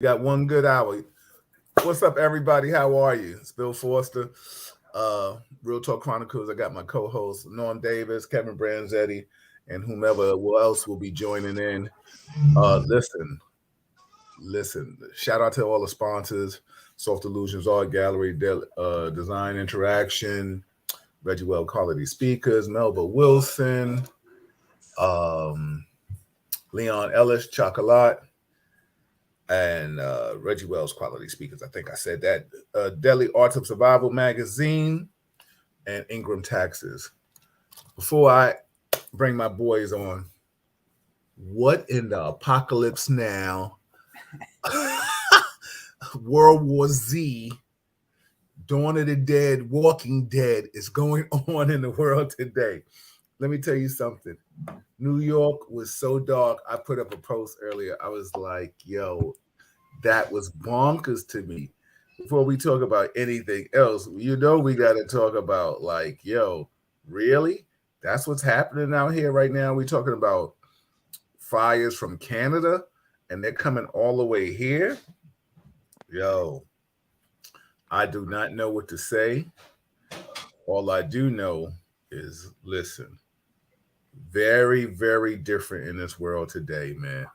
Got one good hour. What's up, everybody? How are you? It's Bill Forster, Real Talk Chronicles. I got my co-hosts Norm Davis, Kevin Branzetti, and whomever else will be joining in. Listen. Shout out to all the sponsors: Soft Illusions Art Gallery, Design Interaction, Reggie Well Quality Speakers, Melba Wilson, um, Leon Ellis, Chocolat, and Reggie Wells Quality Speakers. I think I said that. Delhi Arts of Survival Magazine and Ingram Taxes. Before I bring my boys on, what in the apocalypse now? World War Z, Dawn of the Dead, Walking Dead is going on in the world today. Let me tell you something. New York was so dark. I put up a post earlier. I was like, yo, that was bonkers to me. Before we talk about anything else, we got to talk about, like, yo, really? That's what's happening out here right now. We're talking about fires from Canada and they're coming all the way here. Yo, I do not know what to say. All I do know is listen, very, very different in this world today, man.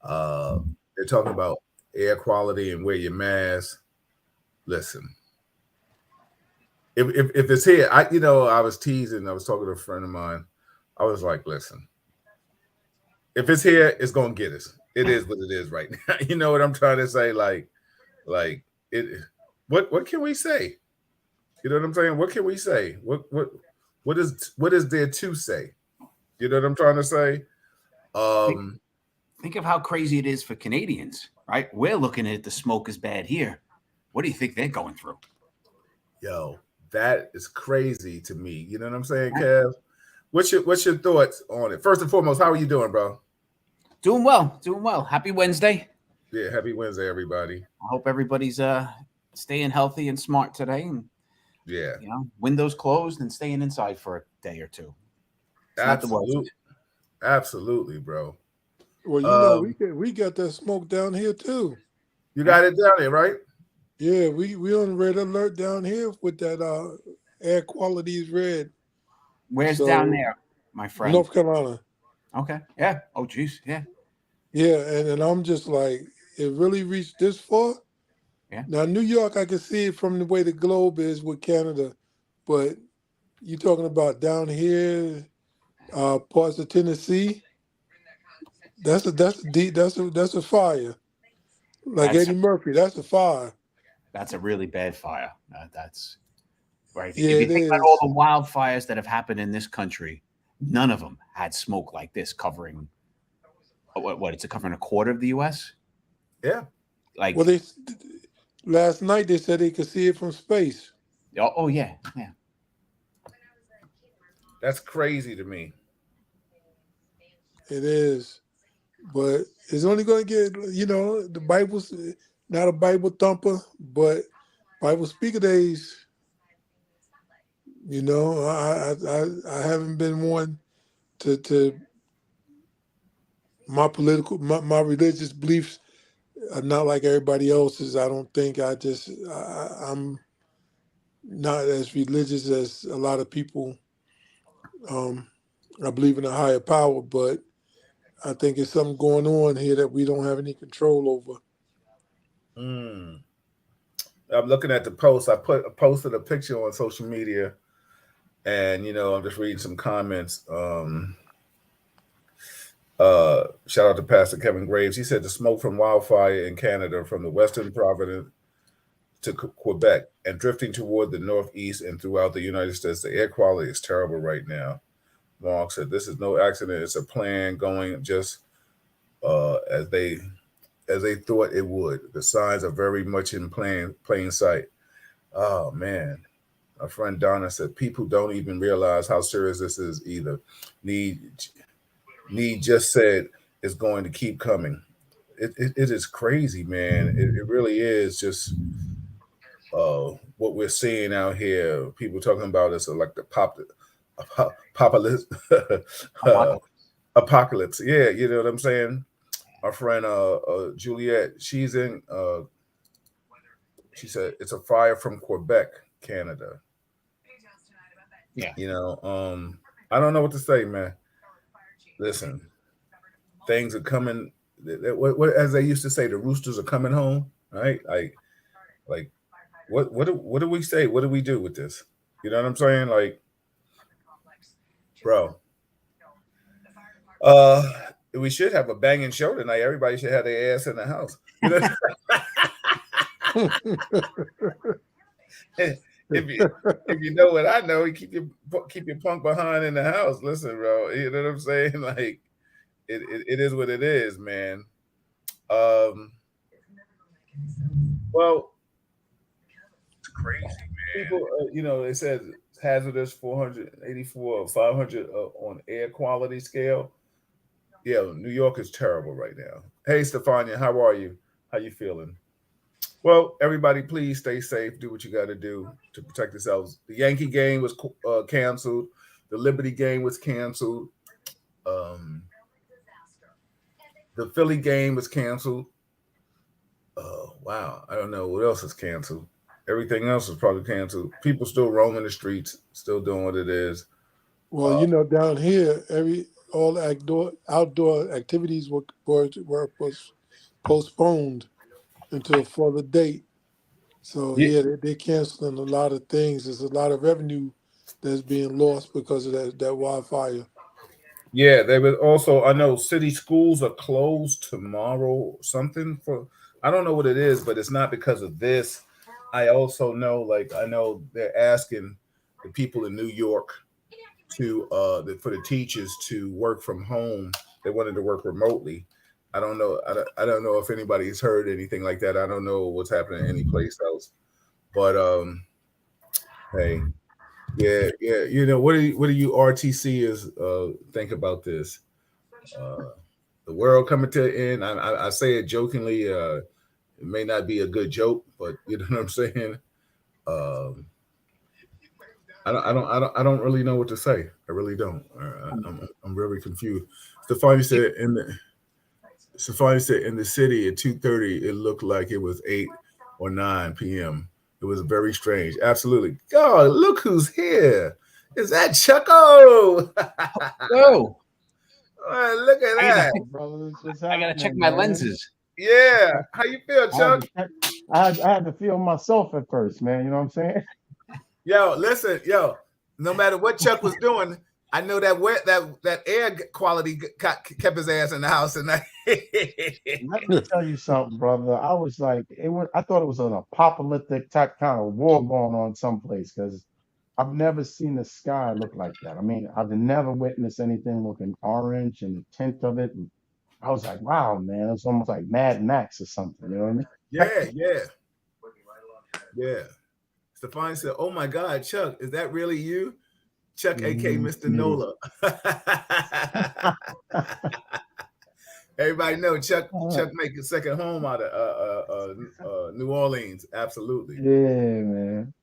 Uh, they're talking about air quality and wear your mask. Listen, if it's here, I was teasing. I was talking to a friend of mine. I was like, listen, if it's here, it's gonna get us. It is what it is right now. You know what I'm trying to say? Like it. What can we say? You know what I'm saying? What can we say? What is there to say? You know what I'm trying to say? Think, Um, think of how crazy it is for Canadians, right? We're looking at the smoke is bad here. What do you think they're going through? yo, that is crazy to me. You know what I'm saying, Kev? What's your thoughts on it? First and foremost, how are you doing, bro? Doing well, doing well. Happy Wednesday. Yeah, happy Wednesday, everybody. I hope everybody's staying healthy and smart today, and Yeah, windows closed and staying inside for a day or two. It's not the worst. absolute, absolutely, bro. Well, Um, we got that smoke down here too. you Yeah. got it down there, right? Yeah, we on red alert down here with that air quality is red. Where's down So there, my friend? North Carolina. Okay. Yeah. Oh, geez. Yeah. Yeah, and I'm just like, it really reached this far. Yeah. Now New York, I can see it from the way the globe is with Canada, but you talking about down here, parts of Tennessee, that's a fire. Like That's Eddie Murphy, that's a fire. that's a really bad fire. That's right. Yeah, If you it think about all is. the wildfires that have happened in this country, none of them had smoke like this covering what it's covering a quarter of the U.S. Yeah, Well, Like, last night they said they could see it from space. oh yeah, yeah. that's crazy to me. It is, but it's only going to get. The Bible's not a Bible thumper, but Bible speaker days. I haven't been one to my religious beliefs are not like everybody else's. I don't think I'm not as religious as a lot of people. Um, I believe in a higher power, but I think it's something going on here that we don't have any control over. Mm. I'm looking at the post. Posted a picture on social media, and I'm just reading some comments. Shout out to Pastor Kevin Graves. He said the smoke from wildfire in Canada from the western province to Quebec and drifting toward the northeast and throughout the United States. The air quality is terrible right now. Mark said this is no accident. It's a plan going just as they thought it would. The signs are very much in plain sight. Oh man. My friend Donna said people don't even realize how serious this is either. Need Need just said it's going to keep coming. It is crazy, man. It really is just what we're seeing out here. People talking about us like the apocalypse, uh, Apocalypse. apocalypse. Yeah, you know what I'm saying. our friend Juliet, she's in she said it's a fire from Quebec, Canada. Yeah. I don't know what to say, man. Listen, things are coming. What as they used to say, the roosters are coming home, right? Like what do we say? What do we do with this? You know what I'm saying? Like, bro, uh, we should have a banging show tonight. Everybody should have their ass in the house. You know, if you know what I know, you keep your punk behind in the house. Listen, bro, you know what I'm saying? Like, it is what it is, man. Um, well, it's crazy, people. They said hazardous 484 or 500 on air quality scale. Yeah, New York is terrible right now. Hey, Stefania, how are you? How you feeling? Well, everybody, please stay safe. Do what you got to do to protect yourselves. The Yankee game was canceled. The Liberty game was canceled. Um, the Philly game was canceled. Wow, I don't know what else is canceled. Everything else is probably canceled. People still roaming the streets, still doing what it is. Well, down here, all outdoor activities was postponed until a further date. So Yeah, yeah, they're canceling a lot of things. There's a lot of revenue that's being lost because of that wildfire. yeah. They was also. I know city schools are closed tomorrow. Something for I don't know what it is, but it's not because of this. I also know, like, I know they're asking the people in New York to for the teachers to work from home. They wanted to work remotely. I don't know. I don't know if anybody's heard anything like that. I don't know what's happening any place else. But hey, yeah, yeah. What do you RTCers think about this? Uh, the world coming to an end. I say it jokingly. It may not be a good joke, but you know what I'm saying. Um, I don't really know what to say. I really don't. I'm very confused. Stefani said in the Stefani said in the city at 2:30 it looked like it was 8 or 9 p.m. It was very strange. Absolutely. God, look who's here. Is that Chucko? Whoa! Look at I gotta that. Oh, brothers, what's I gotta check happening, my man? lenses. Yeah. How you feel, I had Chuck? to check, I had to feel myself at first, man. You know what I'm saying? Yo, listen, yo. No matter what Chuck was doing, I know that air quality kept his ass in the house tonight. Let me tell you something, brother. I was like, I thought it was an apocalyptic type kind of war going on someplace because I've never seen the sky look like that. I mean, I've never witnessed anything looking orange and the tint of it. And I was like, wow, man, it's almost like Mad Max or something. You know what I mean? Yeah, yeah, yeah. Stefan said, "Oh my God, Chuck, is that really you, Chuck, aka Mhm, Mr. it is. Nola?" Everybody know Chuck. Uh, Chuck make a second home out of New Orleans. Absolutely. yeah, man.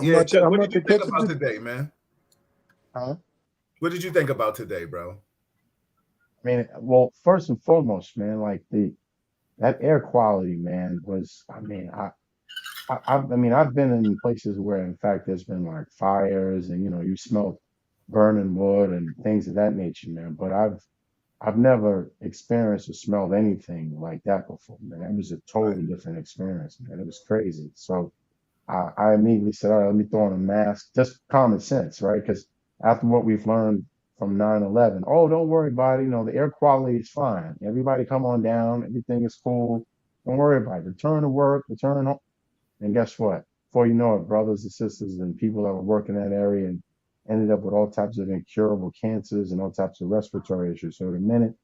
Yeah, Chuck. I'm What did not you to think catch it. about today, man? Huh? What did you think about today, bro? I mean, well, first and foremost, man, like that air quality, man, was. I mean, I've been in places where, in fact, there's been like fires, and you smell burning wood and things of that nature, man. But I've never experienced or smelled anything like that before, man. It was a Right. totally different experience, man. It was crazy. So I immediately said, all right, let me throw on a mask. Just common sense, right? Because after what we've learned from 9/11, oh, don't worry about it. The air quality is fine. Everybody come on down. Everything is cool. Don't worry about it. Return to work, return home. And guess what? Before you know it, brothers and sisters and people that were working in that area and ended up with all types of incurable cancers and all types of respiratory issues. So the minute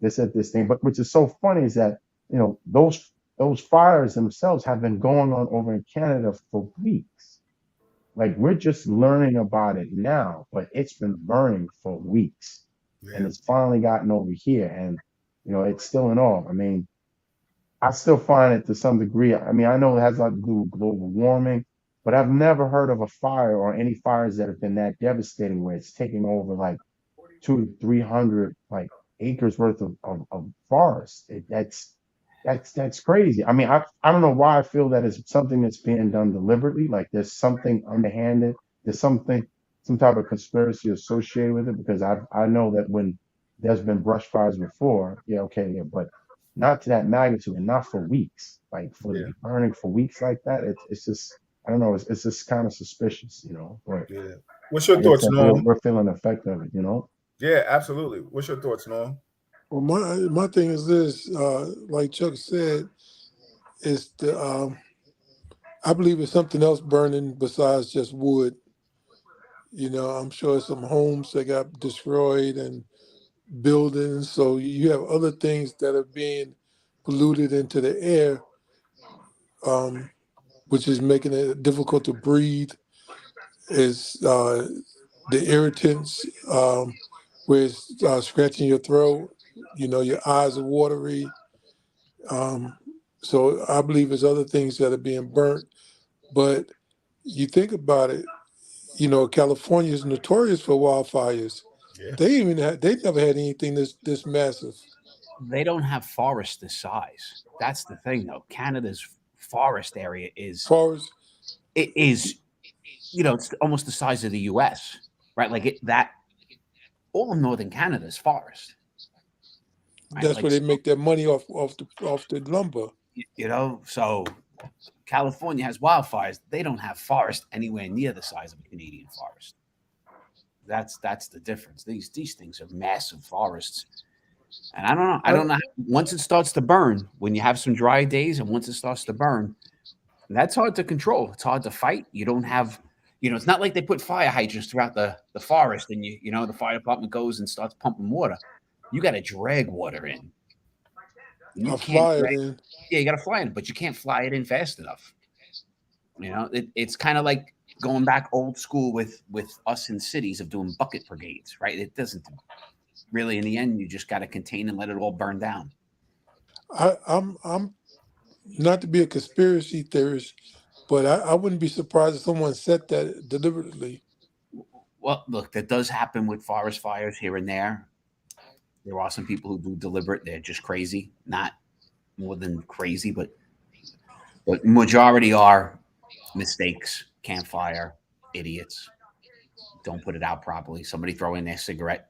they said this thing, but which is so funny is that those fires themselves have been going on over in Canada for weeks. Like we're just learning about it now, but it's been burning for weeks, and Yeah. it's finally gotten over here, and it's still in awe. I mean, I still find it to some degree. I mean, I know it has a lot to do with global warming, but I've never heard of a fire or any fires that have been that devastating where it's taking over like 200 to 300 like acres worth of forest. That's crazy. I mean, I don't know why I feel that it's something that's being done deliberately. Like there's something underhanded. There's some type of conspiracy associated with it because I know that when there's been brush fires before, yeah, okay, yeah, but not to that magnitude and not for weeks. Like for to Yeah, be burning for weeks like that, it's just I don't know. It's just kind of suspicious, But yeah. What's your like I thoughts, said, we're Norm? we're feeling the effect of it. Yeah, absolutely. What's your thoughts, Norm? Well, my thing is this, like Chuck said, is the I believe it's something else burning besides just wood. I'm sure some homes that got destroyed and buildings. So you have other things that are being polluted into the air, um, which is making it difficult to breathe. Is the irritants, where it's scratching your throat. Your eyes are watery. Um, so I believe there's other things that are being burnt. But you think about it, California is notorious for wildfires. Yeah, They never had anything this massive. They don't have forests this size. That's the thing, though. Canada's forest area is Forest, it is it's almost the size of the U.S. Right? Like that. All of northern Canada is forest. Right? that's Like where they make their money off the lumber. so California has wildfires. They don't have forest anywhere near the size of a Canadian forest. That's the difference. These things are massive forests. And I don't know. I I, don't know. Once it starts to burn, when you have some dry days, and once it starts to burn, that's hard to control. It's hard to fight. You don't have, it's not like they put fire hydrants throughout the forest, and the fire department goes and starts pumping water. You got to drag water in, and you I can't fly it drag. in. Yeah, you got to fly in, but you can't fly it in fast enough. It's kind of like going back old school with us in cities of doing bucket brigades, right? It doesn't really. In the end, you just got to contain and let it all burn down. I'm not to be a conspiracy theorist, but I wouldn't be surprised if someone said that deliberately. Well, look, that does happen with forest fires here and there. There are some people who do deliberate. They're just crazy, not more than crazy, but majority are mistakes, campfire, idiots, don't put it out properly. Somebody throw in their cigarette,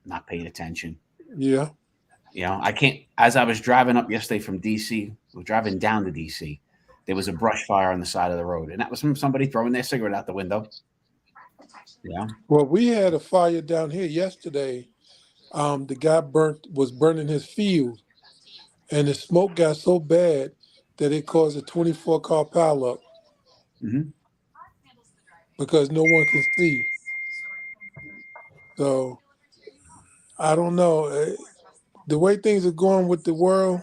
not paying attention. Yeah. I can't. As I was driving up yesterday from DC, we are driving down to DC. There was a brush fire on the side of the road, and that was from somebody throwing their cigarette out the window. Yeah. Well, we had a fire down here yesterday. The guy was burning his field, and the smoke got so bad that it caused a 24-car pileup Hmm. because no one can see. So I don't know. The way things are going with the world,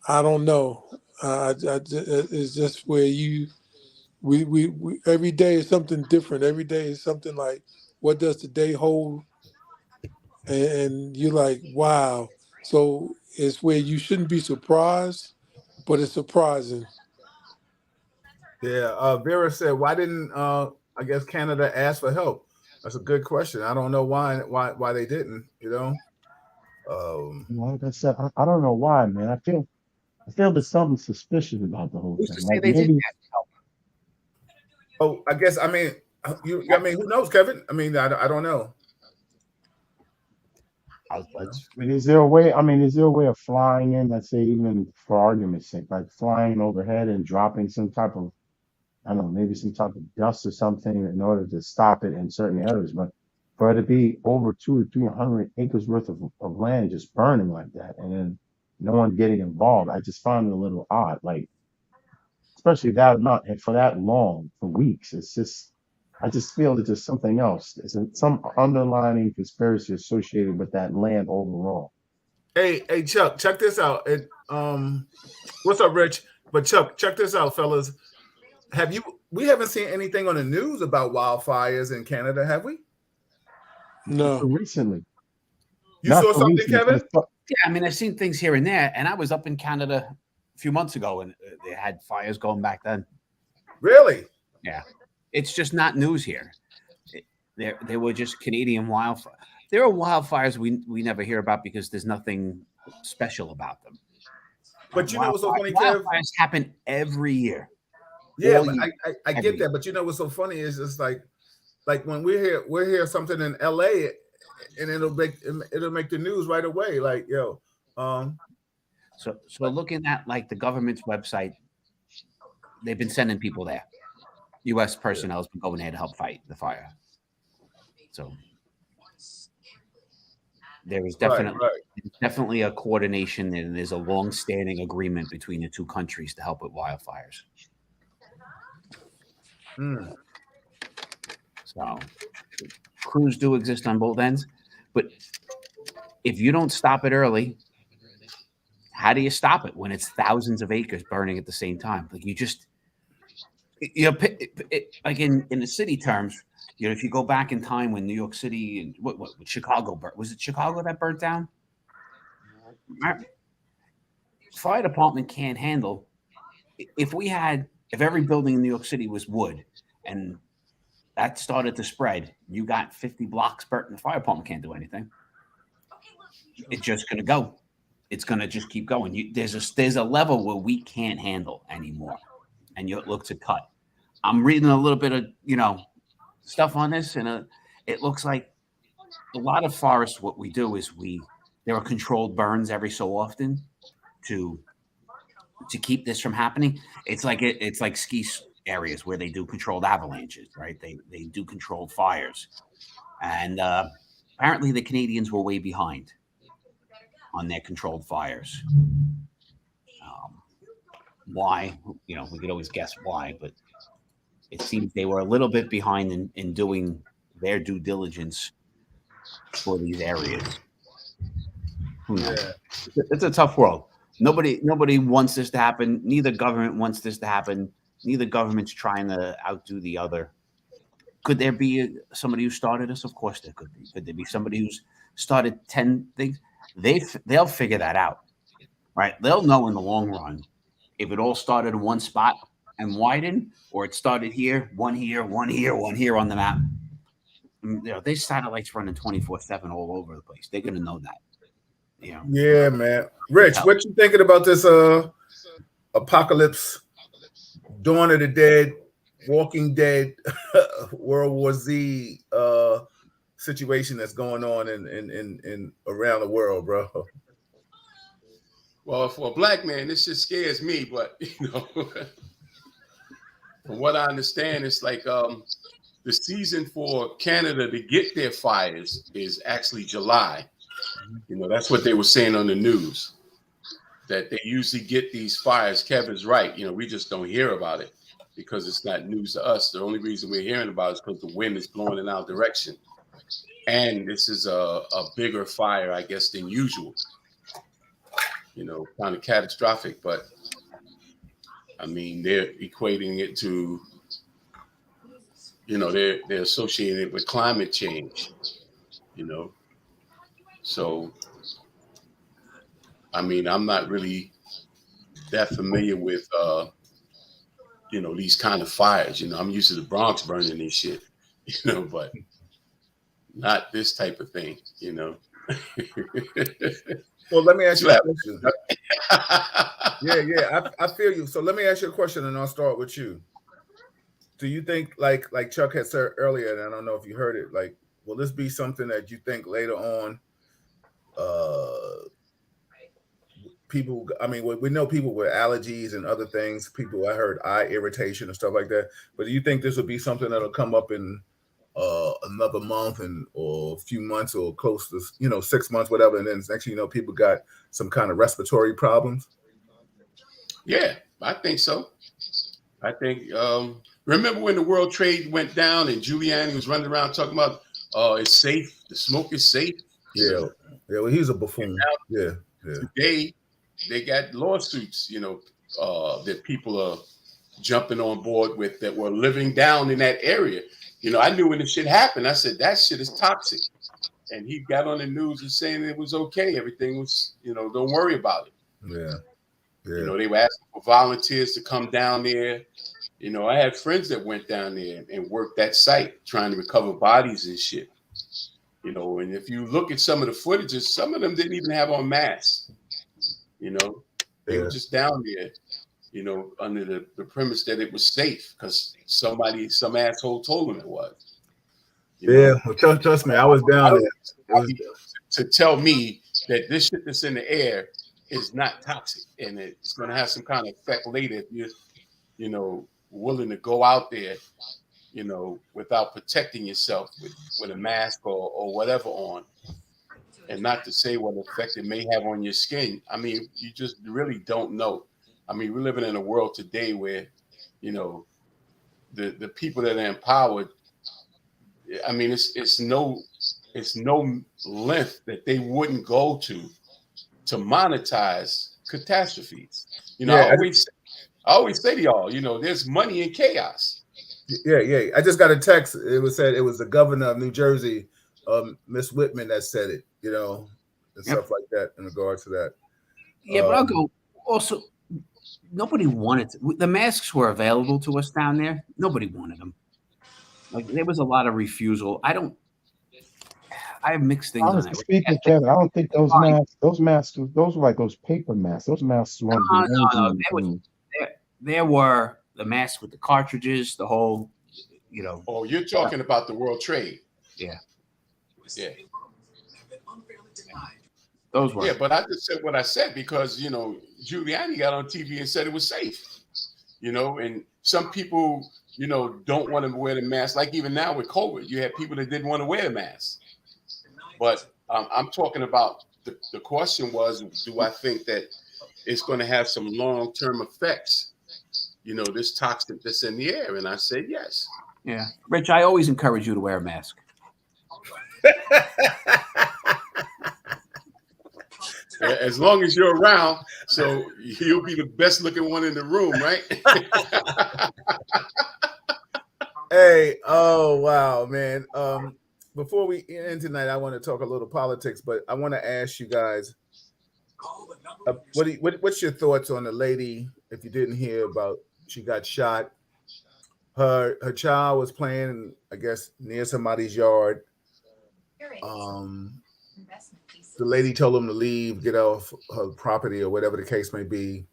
I don't know. It's just where we every day is something different. Every day is something like, what does the day hold? And you're like, wow. So it's where you shouldn't be surprised, but it's surprising. yeah. Vera said, "Why didn't I guess Canada ask for help?" That's a good question. I don't know why they didn't. Um, Like I said, I don't know why, man. I feel there's something suspicious about the whole Who's to thing. say Like they didn't maybe ask help? oh, I guess I mean you. I mean, who knows, Kevin? I mean, I don't know. Let's. I mean, is there a way? I mean, is there a way of flying in? Let's say, even for argument's sake, like flying overhead and dropping some type of, I don't know, maybe some type of dust or something in order to stop it in certain areas. But for it to be over 200 or 300 acres worth of land just burning like that, and then no one getting involved, I just find it a little odd. Like, especially that amount and for that long, for weeks. I just feel that there's something else. Some underlying conspiracy associated with that land overall. Hey, Chuck, check this out. What's up, Rich? But Chuck, check this out, fellas. Have you? We haven't seen anything on the news about wildfires in Canada, have we? Not for No. recently. You Not saw for something, recently, but Kevin? Yeah, I mean, I've seen things here and there, and I was up in Canada a few months ago, and they had fires going back then. Really? Yeah, it's just not news here. They were just Canadian wildfire. There are wildfires we never hear about because there's nothing special about them. But you know what's so funny, Kev? Wildfires happen every year. Yeah, All but year, I every get year. that. But you know what's so funny is it's like when we're here something in LA and it'll make the news right away. Like, yo, So looking at like the government's website, they've been sending people there. U.S. personnel has been going there to help fight the fire. So there is definitely a coordination, and there's a long-standing agreement between the two countries to help with wildfires. So crews do exist on both ends, but if you don't stop it early, how do you stop it when it's thousands of acres burning at the same time? Like like in the city terms, if you go back in time when New York City and what Chicago burnt, was it Chicago that burnt down? Fire department can't handle if every building in New York City was wood and that started to spread, you got 50 blocks burnt and the fire department can't do anything. It's just going to go. It's going to just keep going. There's a level where we can't handle anymore, and you look to cut. I'm reading a little bit of stuff on this, and it looks like a lot of forests. What we do is there are controlled burns every so often to keep this from happening. It's like ski areas where they do controlled avalanches, right? They do controlled fires, and apparently the Canadians were way behind on their controlled fires. Why? We could always guess why, but it seems they were a little bit behind in doing their due diligence for these areas. Who knows? Yeah. It's a tough world. Nobody wants this to happen. Neither government wants this to happen. Neither government's trying to outdo the other. Could there be somebody who started this? Of course there could be. Could there be somebody who's started 10 things? They'll figure that out, right? They'll know in the long run if it all started in one spot and widened, or it started here, one here, one here, one here on the map. These satellites running 24/7 all over the place. They're gonna know that. Yeah, man. Rich, what you thinking about this apocalypse, Dawn of the Dead, Walking Dead, World War Z situation that's going on in around the world, bro? Well, for a black man, this just scares me, but from what I understand, it's like the season for Canada to get their fires is actually July. That's what they were saying on the news, that they usually get these fires. Kevin's right. We just don't hear about it because it's not news to us. The only reason we're hearing about it is because the wind is blowing in our direction. And this is a bigger fire, I guess, than usual. Kind of catastrophic, but I mean, they're equating it to, they're associating it with climate change, So, I mean, I'm not really that familiar with, these kind of fires. I'm used to the Bronx burning and shit, but not this type of thing, Well, let me ask you a question. Yeah, I feel you. So let me ask you a question, and I'll start with you. Do you think, like Chuck had said earlier, and I don't know if you heard it, like, will this be something that you think later on, people, I mean, we know people with allergies and other things, people, I heard eye irritation and stuff like that, but do you think this will be something that'll come up in another month or a few months or close to 6 months, whatever, and then next people got some kind of respiratory problems? Yeah, I think so. I think remember when the World Trade went down and Giuliani was running around talking about it's safe, the smoke is safe. Yeah, well, he's a buffoon. Yeah. Today they got lawsuits, that people are jumping on board with that were living down in that area. I knew when the shit happened, I said, that shit is toxic. And he got on the news and saying it was okay. Everything was, don't worry about it. Yeah. They were asking for volunteers to come down there. I had friends that went down there and worked that site trying to recover bodies and shit. You know, and if you look at some of the footages, some of them didn't even have on masks. You know, they were just down there, you know, under the premise that it was safe because some asshole told them it was. You know? Well, trust me, I was down there. To tell me that this shit that's in the air is not toxic and it's going to have some kind of effect later if you're, you know, willing to go out there, you know, without protecting yourself with a mask or whatever on, and not to say what effect it may have on your skin. I mean, you just really don't know. I mean, we're living in a world today where, you know, the people that are empowered, I mean, it's no length that they wouldn't go to monetize catastrophes. You know, I always say to y'all, you know, there's money in chaos. Yeah. I just got a text. It was said it was the governor of New Jersey, Miss Whitman, that said it. You know, and stuff like that in regards to that. Yeah, but I'll go. Also, nobody wanted the masks were available to us down there. Nobody wanted them. Like there was a lot of refusal. I have mixed things on Honestly that. speaking, Kevin, I don't think those masks, those were like those paper masks. Those masks weren't doing anything. There were the masks with the cartridges, the whole, you know. Oh, you're talking about the World Trade. Yeah. Yeah. Those were. Yeah, but I just said what I said because, you know, Giuliani got on TV and said it was safe. You know, and some people, you know, don't want to wear the mask. Like even now with COVID, you had people that didn't want to wear a mask. But I'm talking about the question was, do I think that it's going to have some long-term effects? You know, this toxin that's in the air. And I said, yes. Yeah. Rich, I always encourage you to wear a mask. As long as you're around, so you'll be the best looking one in the room, right? Hey, oh wow, man. Before we end tonight, I want to talk a little politics, but I want to ask you guys, what's your thoughts on the lady? If you didn't hear about, she got shot. Her child was playing, I guess, near somebody's yard. The lady told him to leave, get off her property, or whatever the case may be.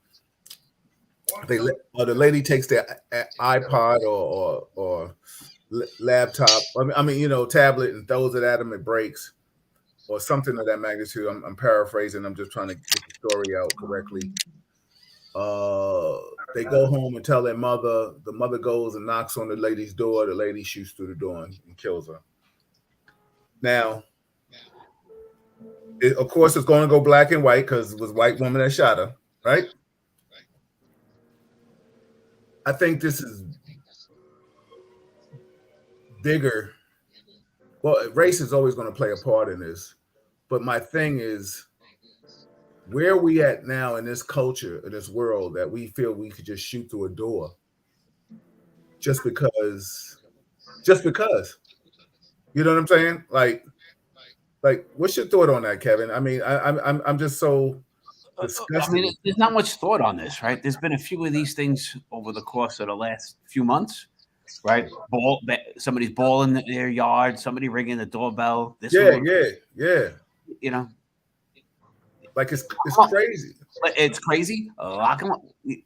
The lady takes their iPod or laptop, I mean, you know, tablet, and throws it at him. It breaks, or something of that magnitude. I'm paraphrasing. I'm just trying to get the story out correctly. They go home and tell their mother. The mother goes and knocks on the lady's door. The lady shoots through the door and kills her. Now, of course, it's going to go black and white because it was a white woman that shot her, right? I think this is bigger. Well, race is always going to play a part in this. But my thing is, where are we at now in this culture, in this world, that we feel we could just shoot through a door just because, you know what I'm saying? Like, what's your thought on that, Kevin? I mean, I'm just so disgusted. I mean, there's not much thought on this, right? There's been a few of these things over the course of the last few months, right? Somebody's ball in their yard, somebody ringing the doorbell. Yeah. You know, like it's crazy. It's crazy.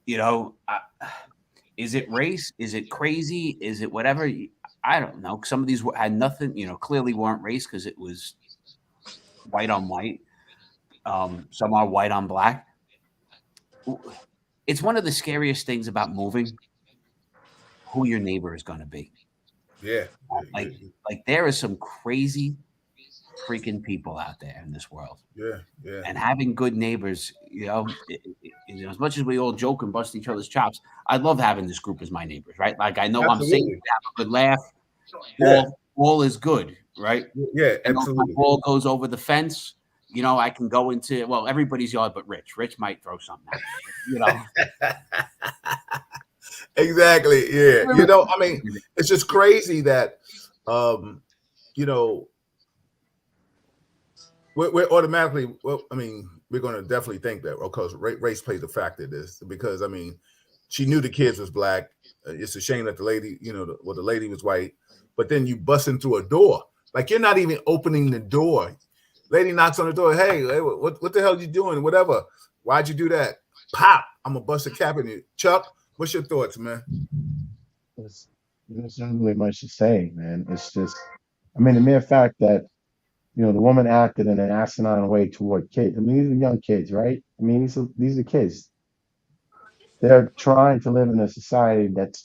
You know, is it race? Is it crazy? Is it whatever? I don't know. Some of these had nothing, you know, clearly weren't race because it was white on white. Some are white on black. It's one of the scariest things about moving, who your neighbor is going to be. Yeah. Like there are some crazy freaking people out there in this world. Yeah. And having good neighbors, you know, as much as we all joke and bust each other's chops, I love having this group as my neighbors, right? Like I know Absolutely. I'm safe, have a good laugh. Yeah. All is good, right? Yeah, and absolutely. If the ball goes over the fence, you know, I can go into, well, everybody's yard but Rich. Rich might throw something out, you know. Exactly. Yeah. You know, I mean, it's just crazy that, you know, we're automatically, well, I mean, we're going to definitely think that, because race plays a factor in this, because, I mean, she knew the kids was black. It's a shame that the lady, you know, the lady was white, but then you busting through a door. Like you're not even opening the door. Lady knocks on the door. Hey, what the hell you doing? Whatever. Why'd you do that? Pop. I'm gonna bust a cap in you. Chuck, what's your thoughts, man? There's not really much to say, man. It's just, I mean, the mere fact that, the woman acted in an asinine way toward kids. I mean, these are young kids, right? I mean, these are kids. They're trying to live in a society that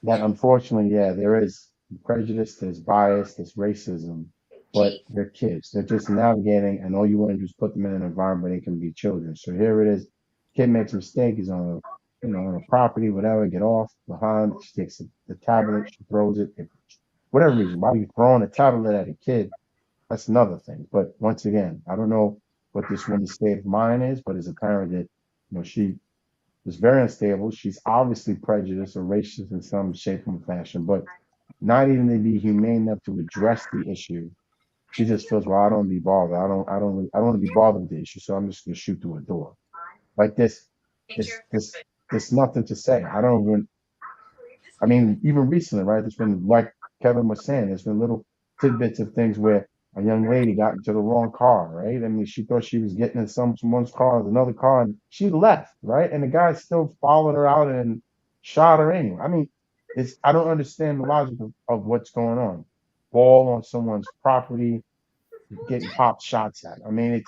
unfortunately, yeah, there is prejudice, there's bias, there's racism, but they're kids. They're just navigating, and all you want to do is put them in an environment where they can be children. So here it is. Kid makes a mistake. He's on a property, whatever. Get off behind. She takes the tablet. She throws it. Whatever reason, why you throwing a tablet at a kid? That's another thing. But once again, I don't know what this woman's state of mind is, but it's apparent that she is very unstable. She's obviously prejudiced or racist in some shape or fashion, but not even to be humane enough to address the issue. She just feels, well, I don't be bothered. I don't want to be bothered with the issue, so I'm just gonna shoot through a door. Like this, there's nothing to say. I mean, even recently, right? There's been, like Kevin was saying, there's been little tidbits of things where a young lady got into the wrong car, right? I mean, she thought she was getting in someone's car, another car, and she left, right? And the guy still followed her out and shot her anyway. I mean, I don't understand the logic of what's going on. Ball on someone's property, getting pop shots at. I mean,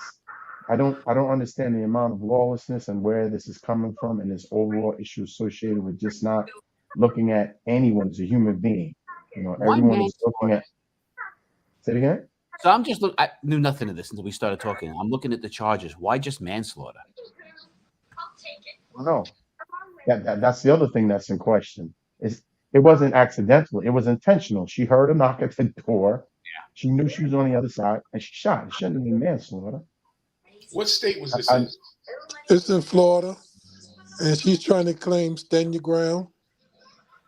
I don't understand the amount of lawlessness and where this is coming from, and this overall issue associated with just not looking at anyone as a human being. Why Everyone is looking manslaughter? at. Say it again. So I'm just I knew nothing of this until we started talking. I'm looking at the charges. Why just manslaughter? No, that's the other thing that's in question. It wasn't accidental. It was intentional. She heard a knock at the door. She knew she was on the other side, and she shot. It shouldn't have been manslaughter. What state was this I, in? It's in Florida, and she's trying to claim stand your ground.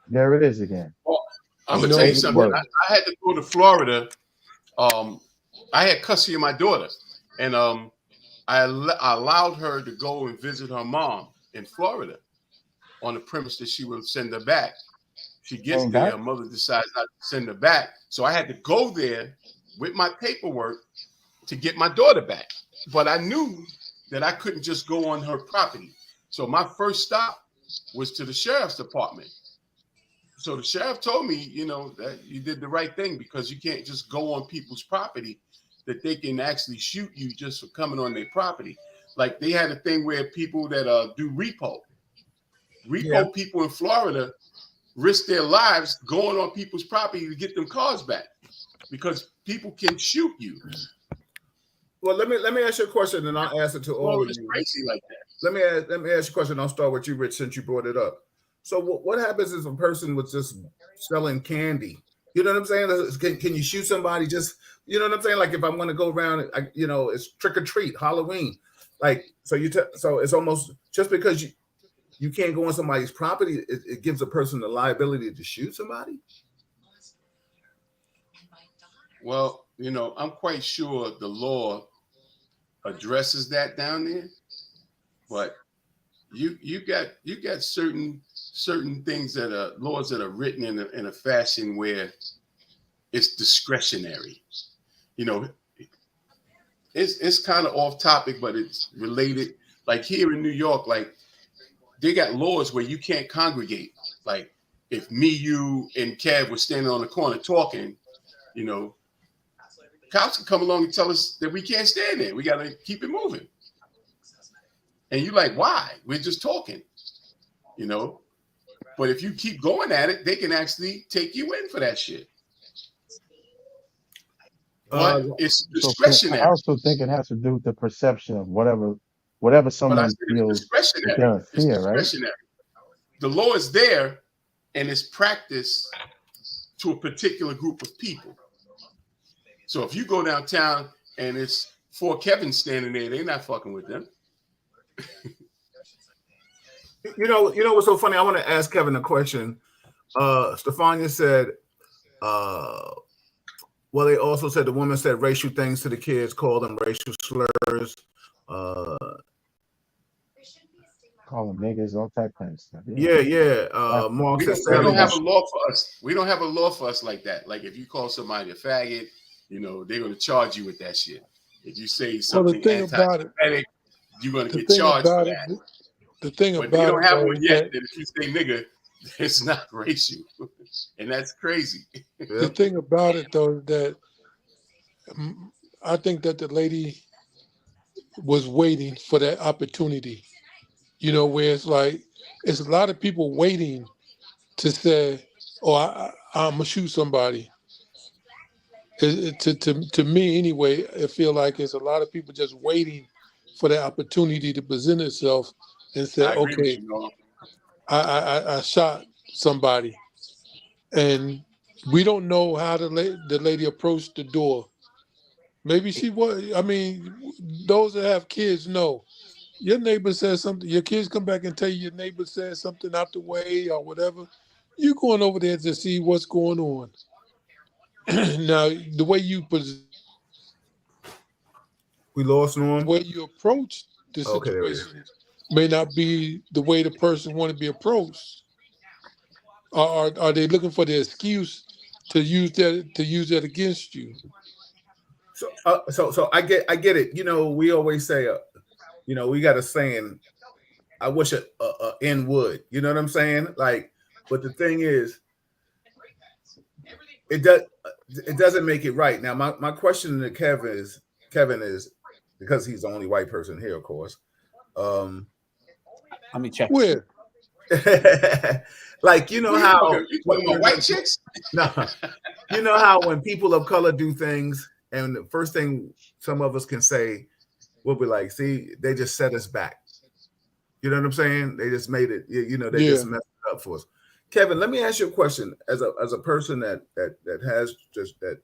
there it is again. Well, I'm You gonna know, tell you Favorite something. word. I had to go to Florida. I had custody of my daughter, and I allowed her to go and visit her mom in Florida on the premise that she will send her back. She gets Came there, back. her mother decides not to send her back. So I had to go there with my paperwork to get my daughter back. But I knew that I couldn't just go on her property. So my first stop was to the sheriff's department. So the sheriff told me, that you did the right thing, because you can't just go on people's property, that they can actually shoot you just for coming on their property. Like they had a thing where people that do repo people in Florida risk their lives going on people's property to get them cars back, because people can shoot you. Well, let me ask you a question, and I'll answer to all of Florida's you. crazy like that. Let me ask you a question. I'll start with you, Rich, since you brought it up. So what happens if a person was just selling candy? You know what I'm saying? Can you shoot somebody just, you know what I'm saying? Like if I'm going to go around, it's trick or treat, Halloween. Like, so so it's almost just because you can't go on somebody's property, it gives a person the liability to shoot somebody? Well, I'm quite sure the law addresses that down there, but you got certain things that are laws that are written in a fashion where it's discretionary. It's kind of off topic, but it's related. Like here in New York, like they got laws where you can't congregate. Like if me, you, and Kev were standing on the corner talking, cops can come along and tell us that we can't stand there. We got to keep it moving. And you're like, why? We're just talking, But if you keep going at it, they can actually take you in for that shit. But it's discretionary. I also think it has to do with the perception of whatever But I someone said it's feels that they're in discretionary. It's fear, right? discretionary. The law is there, and it's practiced to a particular group of people. So if you go downtown and it's 4 Kevins standing there, they're not fucking with them. You know what's so funny? I want to ask Kevin a question. Stefania said, well, they also said the woman said racial things to the kids, called them racial slurs. call them niggas, all type of stuff. Yeah. Mark We said don't have savages. a law for us. We don't have a law for us like that. Like if you call somebody a faggot, they're gonna charge you with that shit. If you say Well, something anti-Semitic, you're gonna the get thing charged for about that. it, the thing But they about don't it have though one is yet that that if you say nigga, it's not racial, and that's crazy. the thing about it though is that I think that the lady was waiting for that opportunity. Where it's like it's a lot of people waiting to say, "Oh, I'm gonna shoot somebody." To me anyway, I feel like it's a lot of people just waiting for that opportunity to present itself and say, I agree with "Okay, you, Norm. I shot somebody," and we don't know how the lady approached the door. Maybe she was. I mean, those that have kids know. Your neighbor says something. Your kids come back and tell you your neighbor said something out the way or whatever. You going over there to see what's going on. Now, the way you We lost Norm. approach the Okay, there it is. situation may not be the way the person want to be approached. Are they looking for the excuse to use that against you? So I get it. We always say, we got a saying. I wish a N would. You know what I'm saying? Like, but the thing is, it doesn't make it right. Now, my question to Kevin is because he's the only white person here, of course. Let me check. Where? Like You how talking about white chicks? no, how when people of color do things, and the first thing some of us can say, we'll be like, "See, they just set us back." You know what I'm saying? They just made it. They just messed it up for us. Kevin, let me ask you a question. As a person that has just that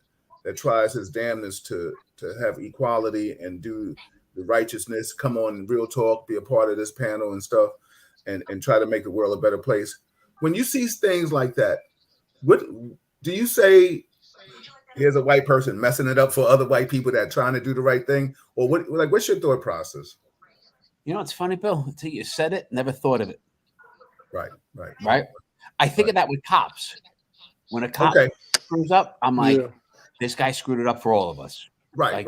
tries his damnness to have equality and do the righteousness, come on Real Talk, be a part of this panel and stuff, and try to make the world a better place. When you see things like that, what do you say? Here's a white person messing it up for other white people that are trying to do the right thing, or what? Like, what's your thought process? It's funny, Bill. Until you said it, never thought of it. Right. I think of that with cops. When a cop screws up, I'm like, this guy screwed it up for all of us. Right.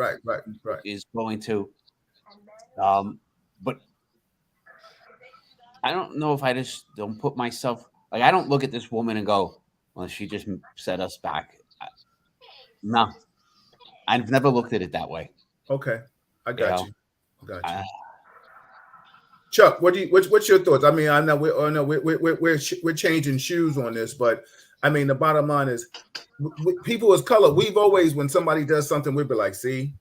Is going to, but I don't know if I just don't put myself like I don't look at this woman and go, well, she just set us back. No, I've never looked at it that way. Okay, I got you. Chuck, what's your thoughts? I mean, I know we're changing shoes on this, but I mean, the bottom line is, people of color, we've always, when somebody does something, we'd be like, see,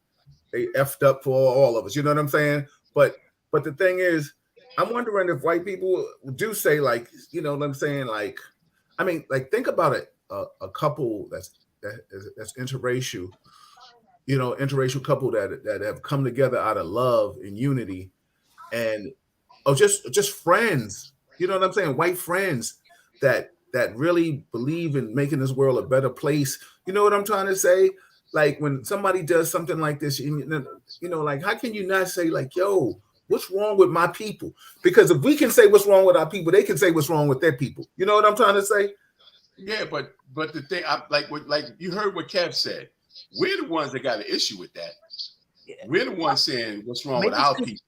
they effed up for all of us. You know what I'm saying? But the thing is, I'm wondering if white people do say, like, you know what I'm saying? Like, I mean, like, think about it. A couple that's interracial, interracial couple that have come together out of love and unity, and just friends. You know what I'm saying? White friends that really believe in making this world a better place. You know what I'm trying to say? Like, when somebody does something like this, like, how can you not say, like, yo, what's wrong with my people? Because if we can say what's wrong with our people, they can say what's wrong with their people. You know what I'm trying to say? Yeah, but the thing, like you heard what Kev said. We're the ones that got an issue with that. We're the ones saying what's wrong with our people.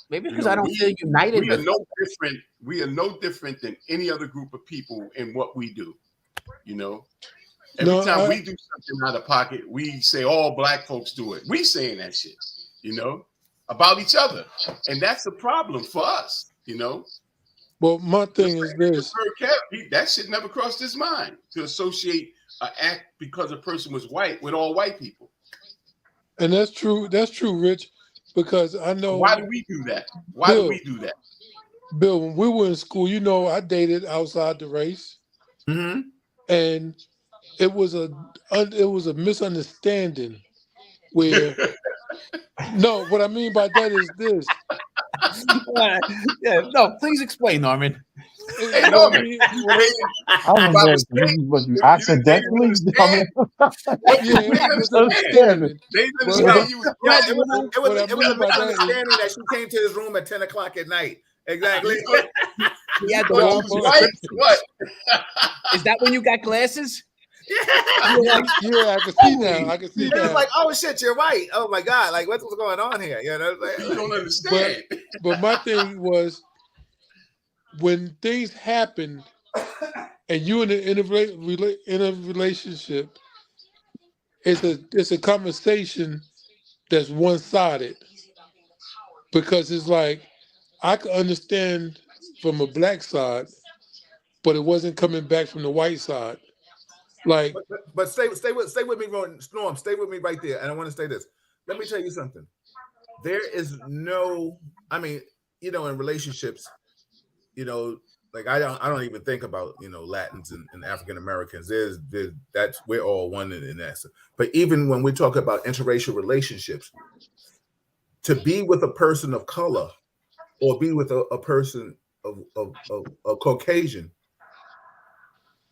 Maybe because I don't feel united. We are no different. We are no different than any other group of people in what we do. Every time we do something out of pocket, we say all black folks do it. We saying that shit, about each other, and that's the problem for us. Well, my thing is this: that shit never crossed his mind to associate an act because a person was white with all white people. And that's true. That's true, Rich. Because I know. Why do we do that? Why do we do that? Bill, when we were in school, I dated outside the race, and it was a misunderstanding where. No, what I mean by that is this. Please explain, Norman. Hey, Norman, was you accidentally? It was an understanding that she came to his room at 10 o'clock at night Exactly. Yeah, the No, long but- Right? What? Is that when you got glasses? Yeah. You're like, yeah, I can see now. I can see It was now. like, oh shit, you're right. Oh my god, like what's going on here? You know what I'm saying? You don't understand. But my thing was when things happen and you in a relationship, it's a conversation that's one sided because it's like I could understand from a black side, but it wasn't coming back from the white side. Like But stay with me, Storm. Stay with me right there. And I want to say this. Let me tell you something. There is no, I mean, in relationships, like I don't even think about Latins and African Americans. There's that's we're all one in that. But even when we talk about interracial relationships, to be with a person of color or be with a person of Caucasian,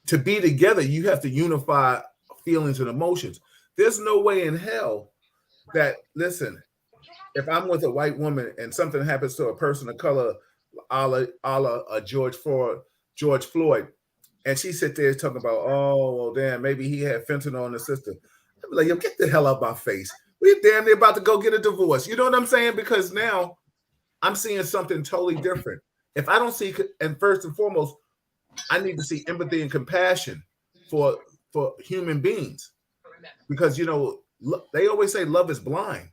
to be together, you have to unify feelings and emotions. There's no way in hell that, listen, if I'm with a white woman and something happens to a person of color, a la George Floyd, and she sit there talking about, oh, well, damn, maybe he had fentanyl in the system. I'd be like, yo, get the hell out of my face. We're damn near about to go get a divorce. You know what I'm saying? Because now I'm seeing something totally different. If I don't see, and first and foremost, I need to see empathy and compassion for human beings, because they always say love is blind,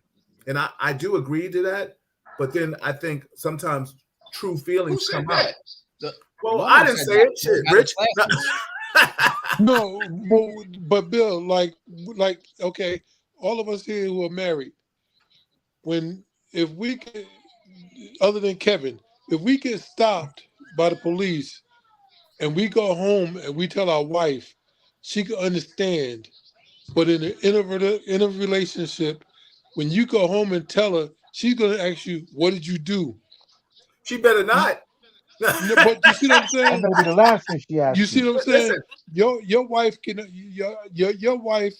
and I do agree to that. But then I think sometimes true feelings come out. Well, I didn't say it. Shit, Rich. no, but Bill, like okay, all of us here who are married, if we get, other than Kevin, if we get stopped by the police and we go home and we tell our wife, she can understand. But in a relationship, when you go home and tell her, she's gonna ask you, "What did you do?" She better not. No, but you see what I'm That saying? better be the last thing she asks You see you. what I'm saying? Listen, Your wife can your wife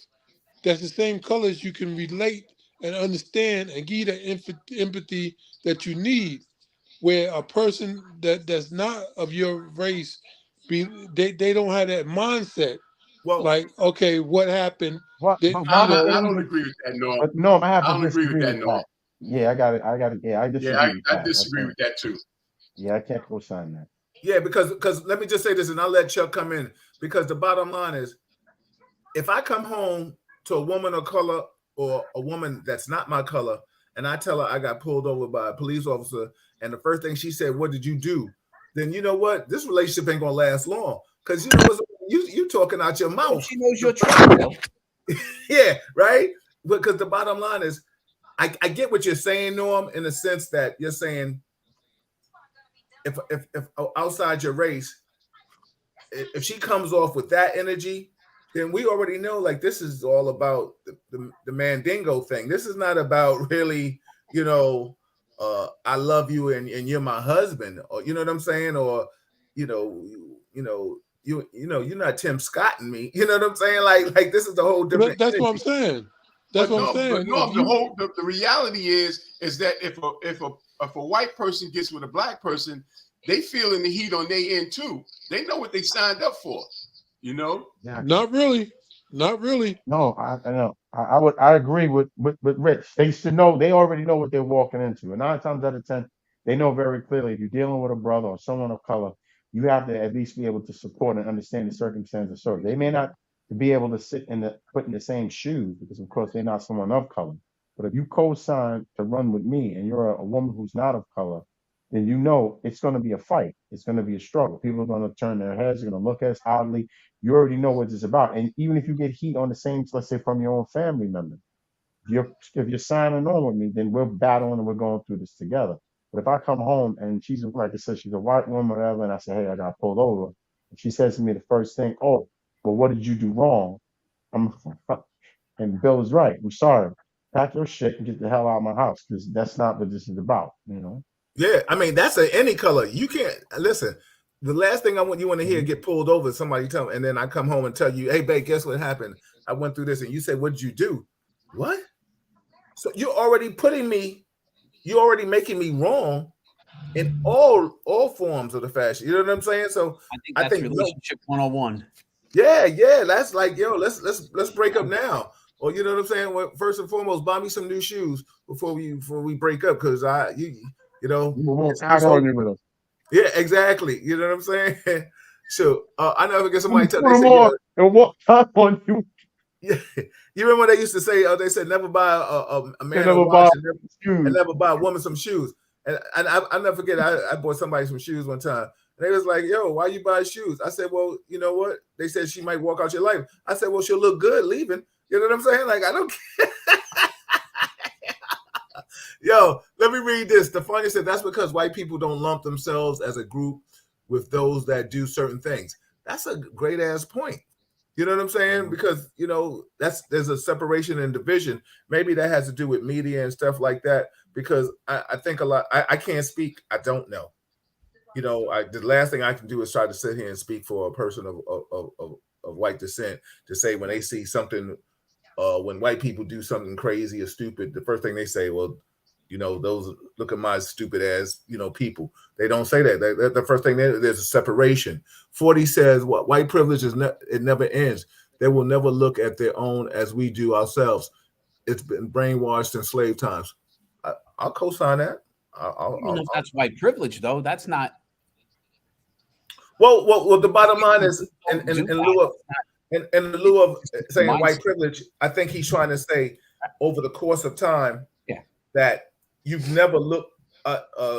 that's the same color as you can relate and understand and give you the empathy that you need. Where a person that's not of your race, they don't have that mindset. well, Like, okay, what happened? What? That But why would they I don't even? agree with that, Norm. But no, I have I to don't agree with disagree that, with Norm. that. Yeah, I got it. Yeah, I Yeah, disagree with I that. disagree with that too. Yeah, I can't co-sign that. yeah, because let me just say this, and I'll let Chuck come in. Because the bottom line is, if I come home to a woman of color or a woman that's not my color, and I tell her I got pulled over by a police officer, and the first thing she said, "What did you do?" Then you know what? This relationship ain't gonna last long, because you talking out your mouth. she knows your truth, Bill. Yeah, right. Because the bottom line is, I get what you're saying, Norm, in the sense that you're saying if outside your race, if she comes off with that energy, then we already know, like, this is all about the Mandingo thing. This is not about really, I love you and you're my husband, or you know what I'm saying, or you're not Tim Scott and me. You know what I'm saying? Like this is a whole different that's what I'm energy. saying. That's what I'm saying. Norm, the reality is that if a white person gets with a black person, they feeling the heat on their end too. They know what they signed up for, Yeah. Not really. Not really. No, I know. I agree with Rich. They should know. They already know what they're walking into, and 9 times out of 10, they know very clearly. If you're dealing with a brother or someone of color, you have to at least be able to support and understand the circumstances. So they may not be able to put in the same shoes because, of course, they're not someone of color. But if you co-sign to run with me and you're a woman who's not of color, then you know it's going to be a fight. It's going to be a struggle. People are going to turn their heads. They're going to look at us oddly. You already know what it's about. And even if you get heat on the same, let's say from your own family member, if you're signing on with me, then we're battling and we're going through this together. But if I come home and she's, like I said, she's a white woman, whatever, and I say, hey, I got pulled over, and she says to me the first thing, oh, well, what did you do wrong? And Bill is right. I'm sorry. Pack your shit and get the hell out of my house, because that's not what this is about. Yeah, I mean that's any color. You can't listen. The last thing you want to hear get pulled over. Somebody tell me, and then I come home and tell you, "Hey, babe, guess what happened? I went through this," and you say, "What did you do?" What? So you're already making me wrong in all forms of the fashion. You know what I'm saying? So I think I that's think relationship 101. yeah. That's like, yo, let's break up now. Or you know what I'm saying? Well, first and foremost, buy me some new shoes before we break up, because you know, We won't it's act on so, you with them. yeah, exactly. You know what I'm saying? So I never get somebody Put they them say, on and walk out on you. yeah. You remember when they used to say, they said never buy a They man a never watch buy and shoes. never buy a woman some shoes. And I never forget, I bought somebody some shoes one time. And they was like, yo, why you buy shoes? I said, well, you know what? They said she might walk out your life. I said, well, she'll look good leaving. You know what I'm saying? Like, I don't care. Yo, let me read this. Stefania said that's because white people don't lump themselves as a group with those that do certain things. That's a great ass point. You know what I'm saying? Because you know there's a separation and division. Maybe that has to do with media and stuff like that. Because I think a lot. I can't speak. I don't know. You know, the last thing I can do is try to sit here and speak for a person of white descent to say when they see something, when white people do something crazy or stupid, the first thing they say, well, you know, those look at my stupid ass, you know, people. They don't say that. The first thing, there's a separation. 40 says, what white privilege is, it never ends. They will never look at their own as we do ourselves. It's been brainwashed in slave times. I'll co-sign that. I don't know if that's white privilege, though. That's not. Well, the bottom line is, in lieu of saying white privilege, I think he's trying to say over the course of time, that you've never looked,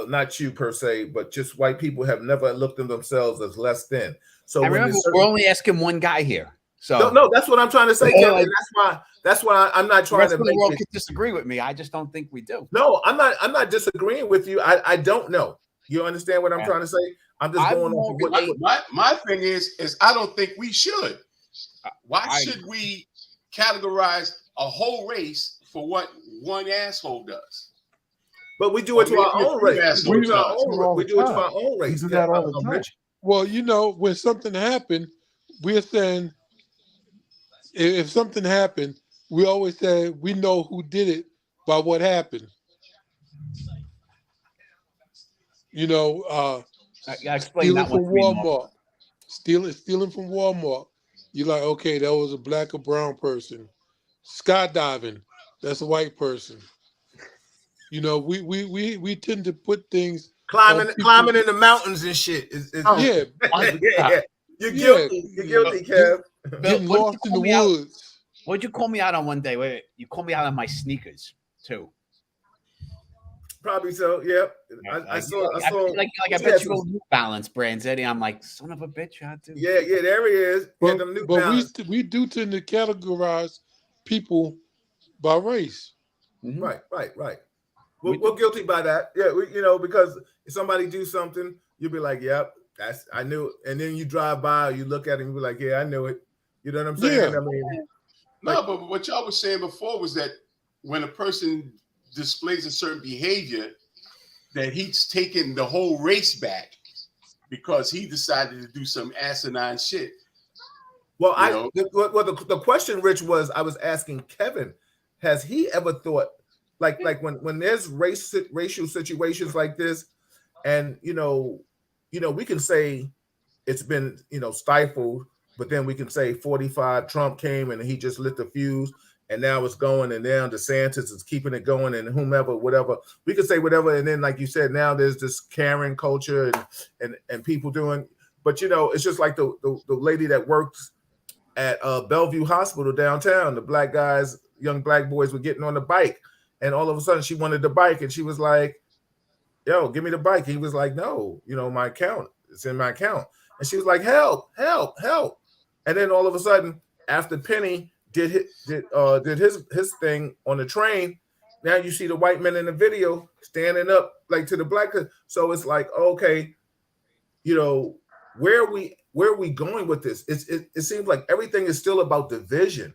not you per se, but just white people have never looked at themselves as less than. So I remember we're only asking one guy here. So no, that's what I'm trying to say, Kevin. And that's why I'm not trying to make the world could disagree with me. I just don't think we do. No, I'm not disagreeing with you. I don't know. You understand what I'm trying to say? I'm just going on what my thing is I don't think we should. Why should we categorize a whole race for what one asshole does? But we do it to our own race. We do it to our own race. We do that all the time. Well, you know, when something happened, we're saying if something happened, we always say we know who did it by what happened. You know, stealing from Walmart. Stealing from Walmart. You're like, okay, that was a black or brown person. Skydiving, that's a white person. You know, we tend to put things climbing in the mountains and shit. Yeah. You're guilty. You're guilty, Kev. Getting lost in the woods. What'd you call me out on one day? Wait, you called me out on my sneakers too. Probably so. Yep. I saw. Like I bet you go New Balance brands, Eddie. I'm like, son of a bitch, I do. Yeah. There he is. But we do tend to categorize people by race. Mm-hmm. Right. We're guilty by that. Yeah. Because if somebody do something, you'll be like, yep, I knew it. And then you drive by, you look at it and you be like, yeah, I knew it. You know what I'm saying? Yeah. I mean, but what y'all was saying before was that when a person displays a certain behavior, that he's taken the whole race back because he decided to do some asinine shit. Well, the question, Rich, was I was asking Kevin, has he ever thought like when there's racial situations like this, and we can say it's been stifled, but then we can say 45 Trump came and he just lit the fuse. And now it's going, and now DeSantis is keeping it going, and whomever, whatever. We could say whatever, and then, like you said, now there's this Karen culture and people doing. But it's just like the lady that works at Bellevue Hospital downtown. The black guys, young black boys, were getting on the bike, and all of a sudden she wanted the bike, and she was like, "Yo, give me the bike." He was like, "No, my account. It's in my account." And she was like, "Help! And then all of a sudden, after Penny did his thing on the train, now you see the white men in the video standing up like to the black. So it's like, okay, where are we going with this? It seems like everything is still about division.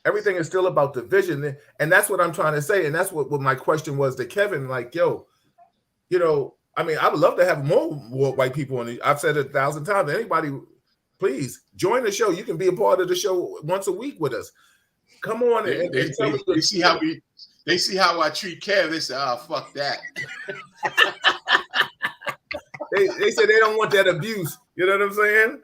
Everything is still about division, and that's what I'm trying to say. And that's what my question was to Kevin. Like, yo, I mean, I would love to have more white people on it. I've said it 1,000 times. Anybody, please join the show. You can be a part of the show once a week with us. Come on they see how they see how I treat Kev. They say, "Oh, fuck that." They say they don't want that abuse. You know what I'm saying?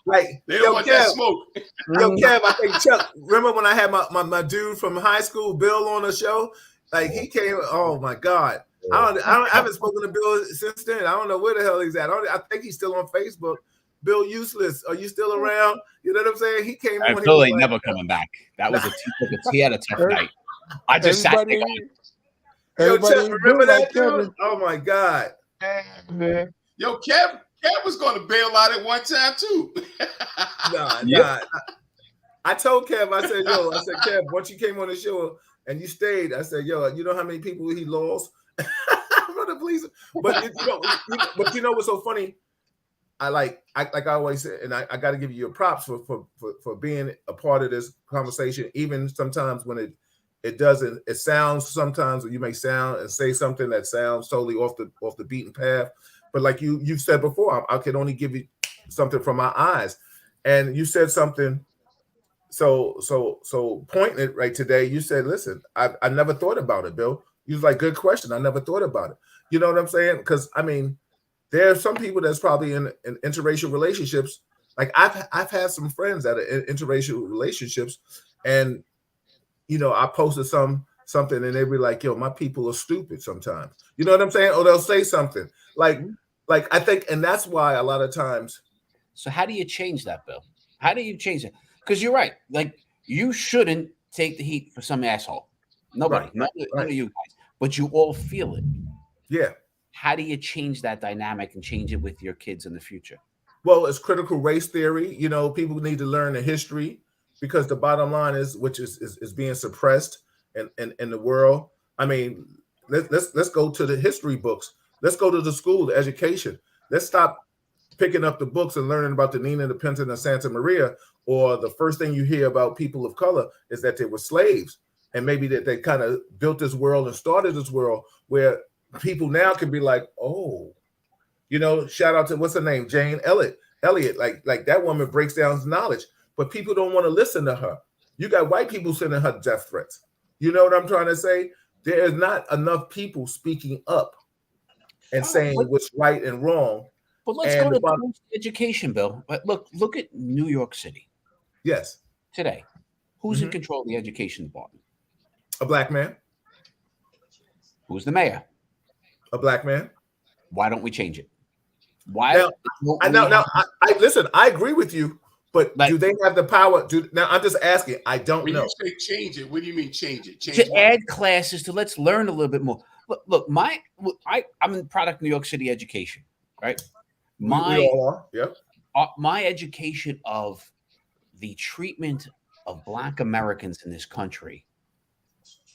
Like, They don't want that smoke. Yo, Kev, I think Chuck, remember when I had my dude from high school, Bill, on the show? Like, he came, oh my God. I haven't spoken to Bill since then. I don't know where the hell he's at. I think he's still on Facebook. Bill Useless, are you still around? You know what I'm saying? He came on. Bill ain't never coming back. That was he had a tough night. I just sat there. Yo, Chuck, remember that dude? Oh my God. Yo, Kev was going to bail out at one time too. Nah. I told Kev, I said, Kev, once you came on the show and you stayed, I said, yo, you know how many people he lost? For the police. But you know what's so funny? I always say, and I got to give you your props for being a part of this conversation, even sometimes when it sounds, sometimes you may sound and say something that sounds totally off the beaten path. But like you've said before, I can only give you something from my eyes. And you said something so poignant right today. You said, listen, I never thought about it, Bill. You was like, good question. I never thought about it. You know what I'm saying? Because I mean, there are some people that's probably in interracial relationships. Like I've had some friends that are in interracial relationships, and you know, I posted something and they be like, yo, my people are stupid sometimes. You know what I'm saying? Or they'll say something like I think, and that's why a lot of times. So how do you change that, Bill? How do you change it? Because you're right. Like, you shouldn't take the heat for some asshole. Nobody, none of you guys, but you all feel it. Yeah. How do you change that dynamic and change it with your kids in the future? Well, it's critical race theory. You know, people need to learn the history, because the bottom line is, which is being suppressed in the world. I mean, let's go to the history books. Let's go to the school, the education. Let's stop picking up the books and learning about the Nina, the Pinta, and the Santa Maria, or the first thing you hear about people of color is that they were slaves, and maybe that they kind of built this world and started this world where people now can be like, oh, you know, shout out to what's her name, Jane Elliott. Like that woman breaks down knowledge, but people don't want to listen to her. You got white people sending her death threats. You know what I'm trying to say? There is not enough people speaking up and saying what's right and wrong. But let's go to education, Bill. But look at New York City. Yes. Today, who's in control of the education department? A black man. Who's the mayor? A black man. Why don't we change it? Why? I listen. I agree with you, but do they have the power? Now I'm just asking. I don't know. When you say change it, what do you mean change it? Change to add classes to let's learn a little bit more. Look, I'm in product New York City education, right? We all are. Yep. My education of the treatment of Black Americans in this country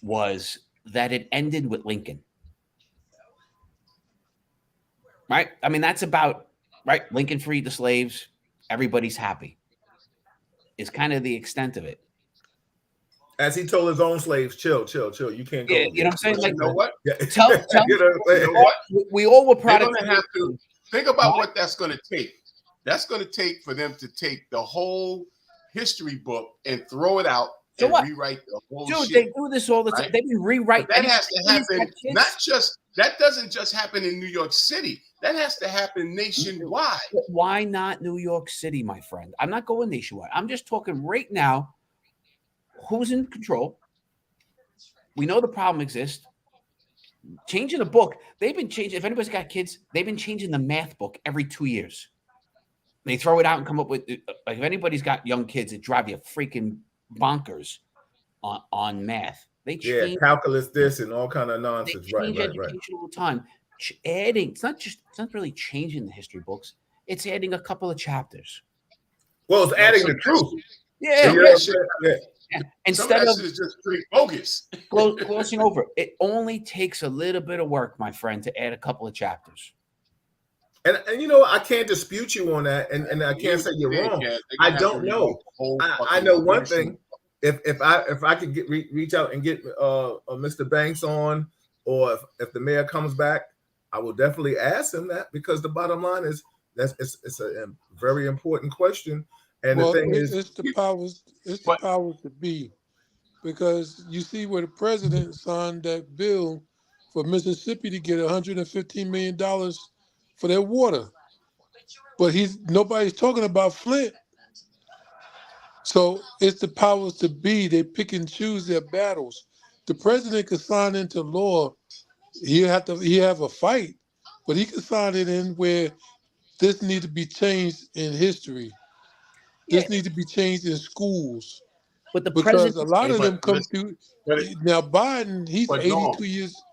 was that it ended with Lincoln. Right? I mean, that's about, right? Lincoln freed the slaves. Everybody's happy. Is kind of the extent of it. As he told his own slaves, chill. You can't go. Yeah, you know what I'm saying? Like, you know what? Tell you know what? We all were proud of it. Think about what that's going to take. That's going to take for them to take the whole history book and throw it out and rewrite the whole shit. They do this all the time. Right? They've been rewriting. That has to happen. That doesn't just happen in New York City. That has to happen nationwide. But why not New York City, my friend? I'm not going nationwide. I'm just talking right now. Who's in control? We know the problem exists. Changing the book. They've been changing. If anybody's got kids, they've been changing the math book every 2 years. They throw it out and come up with, like, if anybody's got young kids, it drive you freaking bonkers on math. They change calculus this and all kind of nonsense. They change education all the time. Adding, it's not really changing the history books. It's adding a couple of chapters. Well, it's adding the truth. Yeah. Instead of just straight bogus. Glossing over. It only takes a little bit of work, my friend, to add a couple of chapters. And you know, I can't dispute you on that, and I can't say you're wrong. I don't know. I know one thing. If I could reach out and get Mr. Banks on, or if the mayor comes back, I will definitely ask him that, because the bottom line is it's a very important question. And the thing it's the powers to be. because you see where the president signed that bill for Mississippi to get $115 million for their water, but nobody's talking about Flint. So it's the powers to be. They pick and choose their battles. The president could sign into law. He have a fight, but he could sign it in where this need to be changed in history. Yeah, This need to be changed in schools but the because a president, lot Hey, of but them come listen, through. but Now Biden, he's but Norm, 82 years.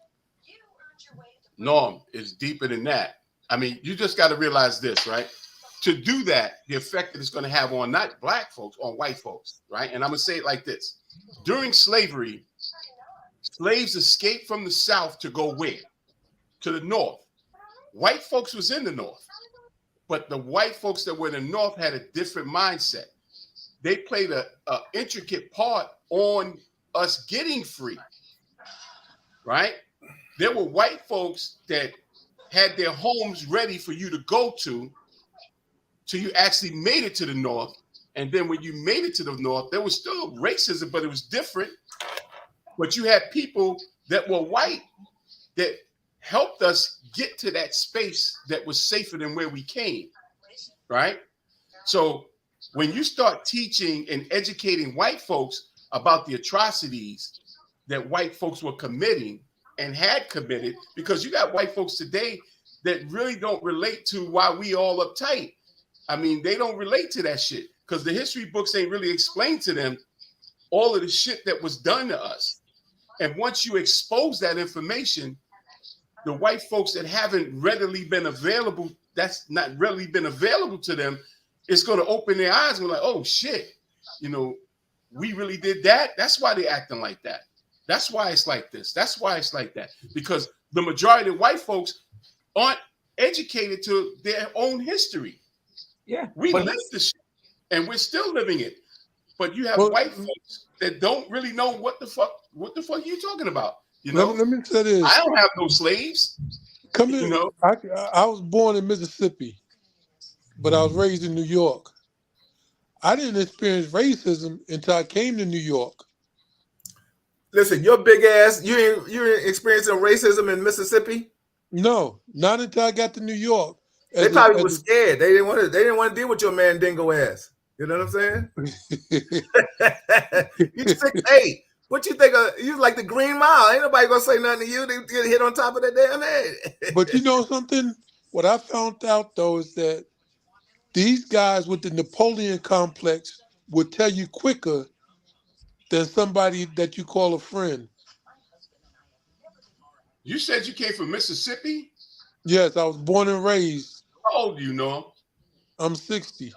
Norm is deeper than that. I mean, you just got to realize this, right? To do that, the effect that it's going to have on not black folks, on white folks, right? And I'm going to say it like this: during slavery, slaves escaped from the South to go where? To the North. White folks was in the North, but the white folks that were in the North had a different mindset. They played a intricate part on us getting free, right? There were white folks that had their homes ready for you to go to till you actually made it to the North. And then when you made it to the North, there was still racism, but it was different. But you had people that were white that helped us get to that space that was safer than where we came, right? So when you start teaching and educating white folks about the atrocities that white folks were committing and had committed, because you got white folks today that really don't relate to why we all uptight. I mean, they don't relate to that shit because the history books ain't really explained to them all of the shit that was done to us. And once you expose that information, the white folks that haven't readily been available, that's not readily been available to them, it's going to open their eyes and be like, oh shit, you know, we really did that. That's why they're acting like that. That's why it's like this. That's why it's like that. Because the majority of white folks aren't educated to their own history. yeah, We but lived this shit and we're still living it. But you have Well, white folks that don't really know what the fuck are you talking about? You let know, me, let me say this. I don't have no slaves, Come you in. know. I was born in Mississippi, but I was raised in New York. I didn't experience racism until I came to New York. Listen, your big ass, you ain't experiencing racism in Mississippi. No, not until I got to New York. They As probably was scared. They didn't want to deal with your mandingo ass. You know what I'm saying? You 6'8". What you think of you like the Green Mile? Ain't nobody gonna say nothing to you. They get hit on top of that damn head. But you know something? What I found out though is that these guys with the Napoleon complex would tell you quicker than somebody that you call a friend. You said you came from Mississippi. Yes, I was born and raised. How old do you know? I'm 60.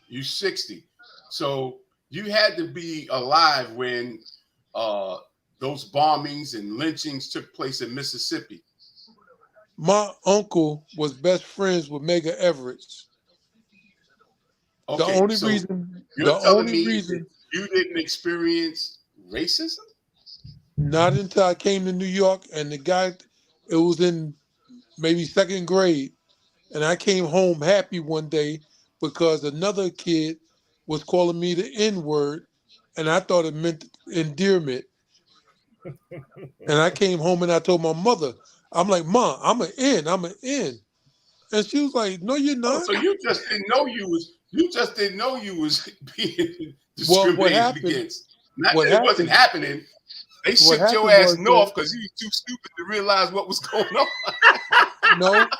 You 60. So you had to be alive when those bombings and lynchings took place in Mississippi. My uncle was best friends with Medgar Evers. Okay, The you're telling only me that reason, you didn't experience racism? not until I came to New York and the guy, it was in maybe second grade, and I came home happy one day because another kid was calling me the N word, and I thought it meant endearment. And I came home and I told my mother, I'm like, Mom, I'm an N, I'm an N. And she was like, No, you're Oh, not. so you just didn't know you was being Well, discriminated against. Not what that it wasn't happened, happening. They what shipped your happened ass was that north because you were too stupid to realize what was going on. no,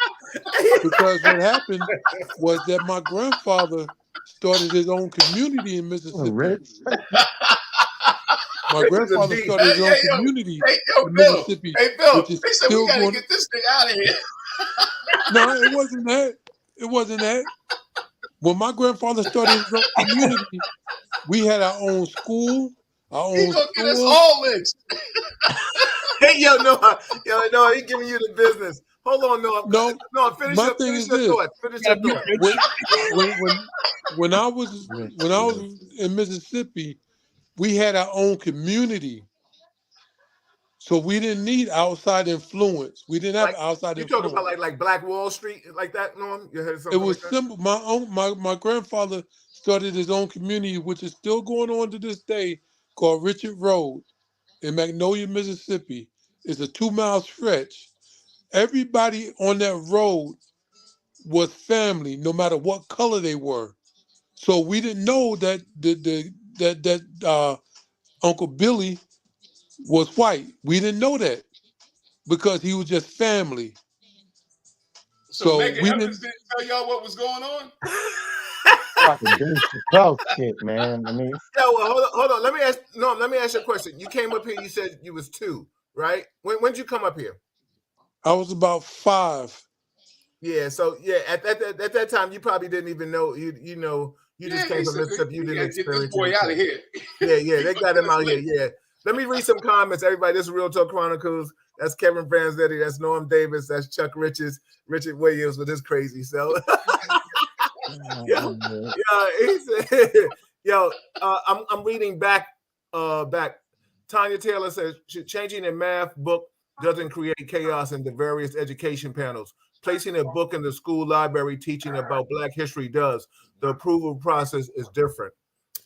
because what happened was that my grandfather started his own community in Oh, Mississippi. Rich. My This is a grandfather beast. started Hey, his own hey, yo, community hey, yo, in Bill. Mississippi, Hey, Bill. which is They said we still gotta going. get this thing out of here. No, it wasn't that. It wasn't that. When my grandfather started his own community, we had our own school, our He own gonna get us store. all lynched. Hey, no, he giving you the business. Hold on, no, No, no, my thing finish is your this: thought. Finish your thought. when when I was Rich when I was kid. in Mississippi, we had our own community. So we didn't need outside influence. We didn't have Like outside you talk about influence. like Black Wall Street like that, Norm? You heard It something like was that? simple. My grandfather started his own community, which is still going on to this day, called Richard Road in Magnolia, Mississippi. It's a 2-mile stretch. Everybody on that road was family, no matter what color they were. So we didn't know that Uncle Billy was white. We didn't know that because he was just family. So So Medgar we Evers didn't. didn't tell y'all what was going on? Like a Dave Chappelle skit, man. I mean, Yo, well, hold on. Let me ask you a question. You came up here, you said you was 2, right? When'd you come up here? I was about 5. Yeah, so yeah, at that time you probably didn't even know you just They came from said Mississippi, you we didn't gotta get this experience boy out of anything. here. Yeah, they got him out here. Yeah. Let me read some comments, everybody. This is Real Talk Chronicles. That's Kevin Franzetti, that's Norm Davis, that's Chuck Richards, Richard Williams with his crazy self. He said, I'm reading back. Tanya Taylor says changing a math book doesn't create chaos in the various education panels. Placing a book in the school library teaching about Black history does. The approval process is different.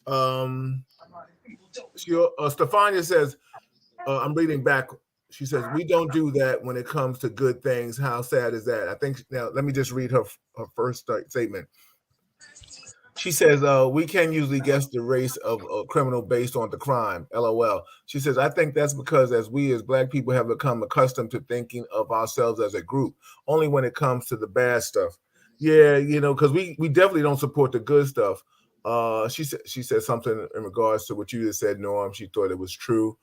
Stefania says, I'm reading back. She says, we don't do that when it comes to good things. How sad is that? I think now, let me just read her first statement. She says, we can usually guess the race of a criminal based on the crime. LOL. She says, I think that's because as Black people have become accustomed to thinking of ourselves as a group, only when it comes to the bad stuff. Yeah, because we definitely don't support the good stuff. She said something in regards to what you just said, Norm. She thought it was true.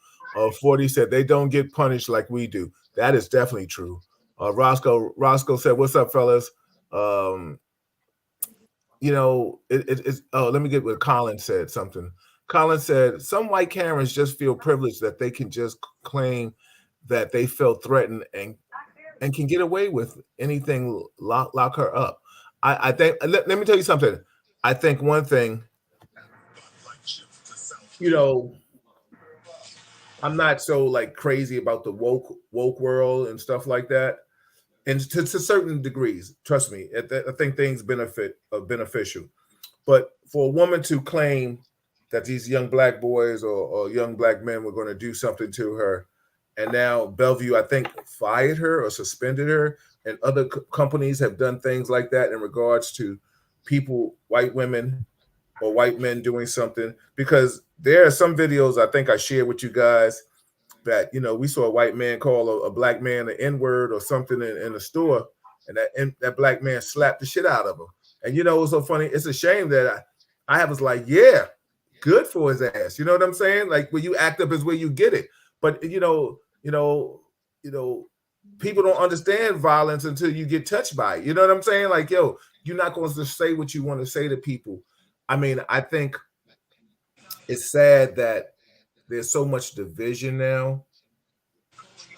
40 said they don't get punished like we do. That is definitely true. Roscoe said, what's up, fellas? It's let me get what Colin said something. Colin said some white Karens just feel privileged that they can just claim that they felt threatened and can get away with anything, lock her up. I think let me tell you something. I think one thing, I'm not so like crazy about the woke world and stuff like that. And to certain degrees, trust me, I think things beneficial. But for a woman to claim that these young Black boys or young Black men were going to do something to her, and now Bellevue, I think, fired her or suspended her, and other companies have done things like that in regards to people, white women or white men doing something. Because there are some videos I think I shared with you guys that we saw a white man call a Black man an N-word or something in a store, and that Black man slapped the shit out of him. And what's so funny? It's a shame that I was like, yeah, good for his ass. You know what I'm saying? Like when you act up is where you get it. But people don't understand violence until you get touched by it. You know what I'm saying? Like, yo, you're not going to say what you want to say to people. I mean, I think it's sad that there's so much division now.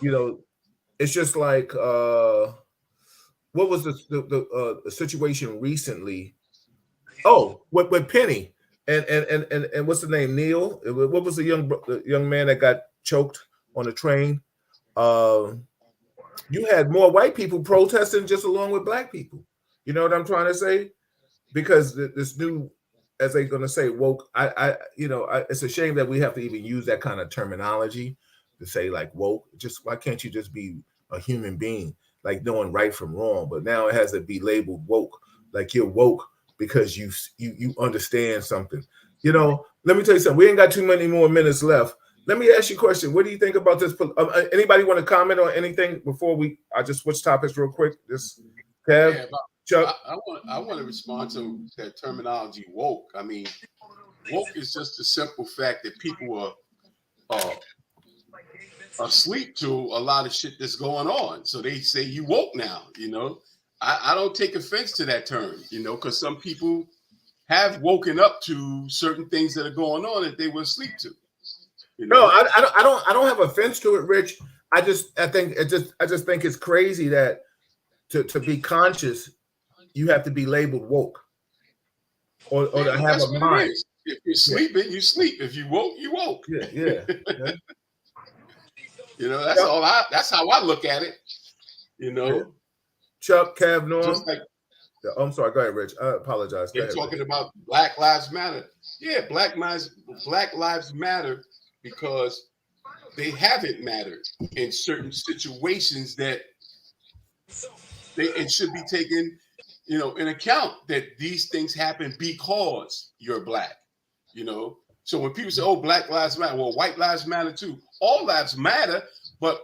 It's just like what was the situation recently? Oh, with Penny and what's the name? Neil. What was the young man that got choked on the train? You had more white people protesting just along with Black people. You know what I'm trying to say? Because this new, as they're going to say, woke. It's a shame that we have to even use that kind of terminology to say like woke. Just why can't you just be a human being, like knowing right from wrong? But now it has to be labeled woke, like you're woke because you understand something. Let me tell you something. We ain't got too many more minutes left. Let me ask you a question. What do you think about this? Anybody want to comment on anything before I just switch topics real quick? This Kev. Yeah, Chuck? I want to respond to that terminology woke. I mean, woke is just the simple fact that people are asleep to a lot of shit that's going on. So they say you woke now, I don't take offense to that term, because some people have woken up to certain things that are going on that they were asleep to. No, I don't have offense to it, Rich. I just think it's crazy that to be conscious, you have to be labeled woke or to have that's a what mind. It is. If you're sleeping, you sleep. If you woke, you woke. Yeah. That's how I look at it. Yeah. Chuck, Kev, Norm. Just like, I'm sorry. Go ahead, Rich. I apologize. You're talking about Black Lives Matter. Yeah, Black Lives Matter because they haven't mattered in certain situations that it should be taken, in account that these things happen because you're black. You know, so when people say, "Oh, Black Lives Matter," well, white lives matter too. All lives matter, but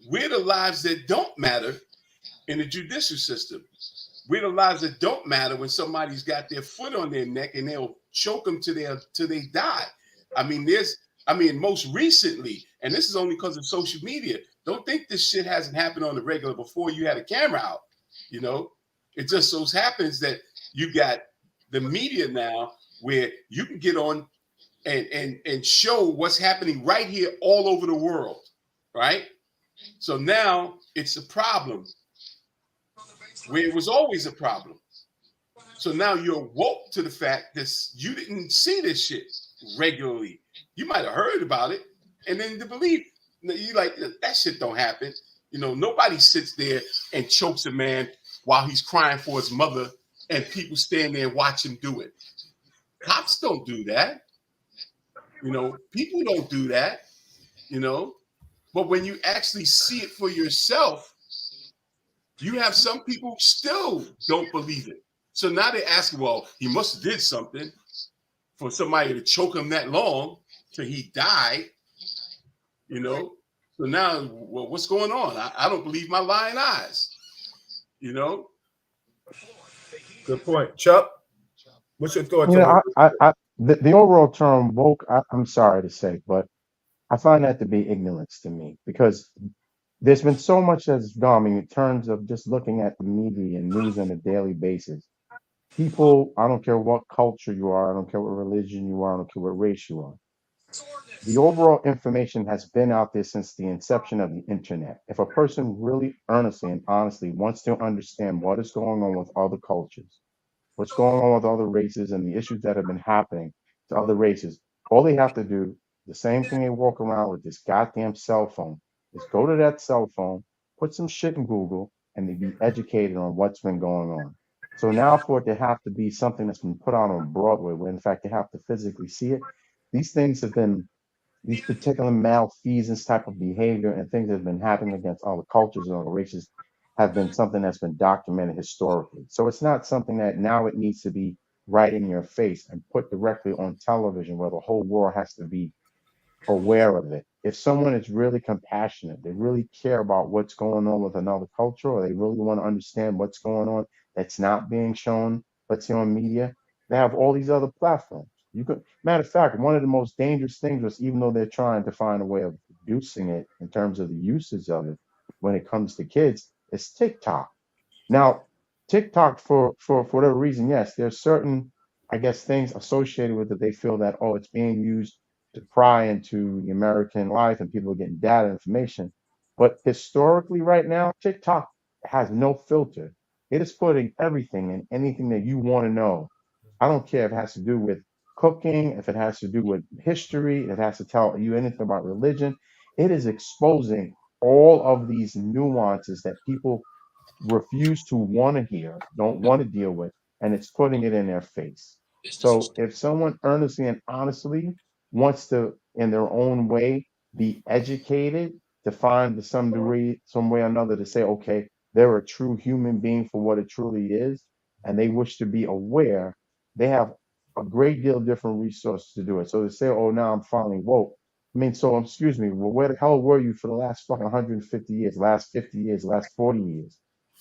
we're the lives that don't matter in the judicial system. We're the lives that don't matter when somebody's got their foot on their neck and they'll choke them till they die. Most recently, and this is only because of social media. Don't think this shit hasn't happened on the regular before you had a camera out. You know, it just so happens that you got the media now where you can get on and show what's happening right here all over the world, right? So now it's a problem where it was always a problem. So now you're woke to the fact that you didn't see this shit regularly. You might have heard about it, and then to believe you like that shit don't happen. Nobody sits there and chokes a man while he's crying for his mother, and people stand there and watch him do it. Cops don't do that. People don't do that. But when you actually see it for yourself, you have some people still don't believe it. So now they ask, well, he must have did something for somebody to choke him that long till he died. So now, well, what's going on? I don't believe my lying eyes. Good point. Chuck, what's your thoughts You on know, what? the overall term woke, I'm sorry to say, but I find that to be ignorance to me because there's been so much that's gone. I mean, in terms of just looking at the media and news on a daily basis, people, I don't care what culture you are, I don't care what religion you are, I don't care what race you are. The overall information has been out there since the inception of the internet. If a person really earnestly and honestly wants to understand what is going on with other cultures, what's going on with other races and the issues that have been happening to other races, all they have to do, the same thing they walk around with this goddamn cell phone, is go to that cell phone, put some shit in Google, and they be educated on what's been going on. So now for it to have to be something that's been put out on Broadway, where in fact they have to physically see it, these things have been these particular malfeasance type of behavior and things that have been happening against all the cultures and all the races have been something that's been documented historically. So it's not something that now it needs to be right in your face and put directly on television where the whole world has to be aware of it. If someone is really compassionate, they really care about what's going on with another culture, or they really want to understand what's going on that's not being shown, let's say on media, they have all these other platforms. You could, matter of fact, one of the most dangerous things was even though they're trying to find a way of reducing it in terms of the usage of it when it comes to kids, is TikTok. Now, TikTok, for whatever reason, yes, there's certain, I guess, things associated with it. They feel that, oh, it's being used to pry into the American life and people are getting data information. But historically, right now, TikTok has no filter. It is putting everything and anything that you want to know. I don't care if it has to do with cooking, if it has to do with history, if it has to tell you anything about religion. It is exposing all of these nuances that people refuse to want to hear, don't want to deal with, and it's putting it in their face. So if someone earnestly and honestly wants to, in their own way, be educated to find to some degree, some way or another, to say, okay, they're a true human being for what it truly is, and they wish to be aware, they have a great deal of different resources to do it. So to say, oh, now I'm finally woke. I mean, so excuse me, well, where the hell were you for the last fucking 150 years, last 50 years, last 40 years?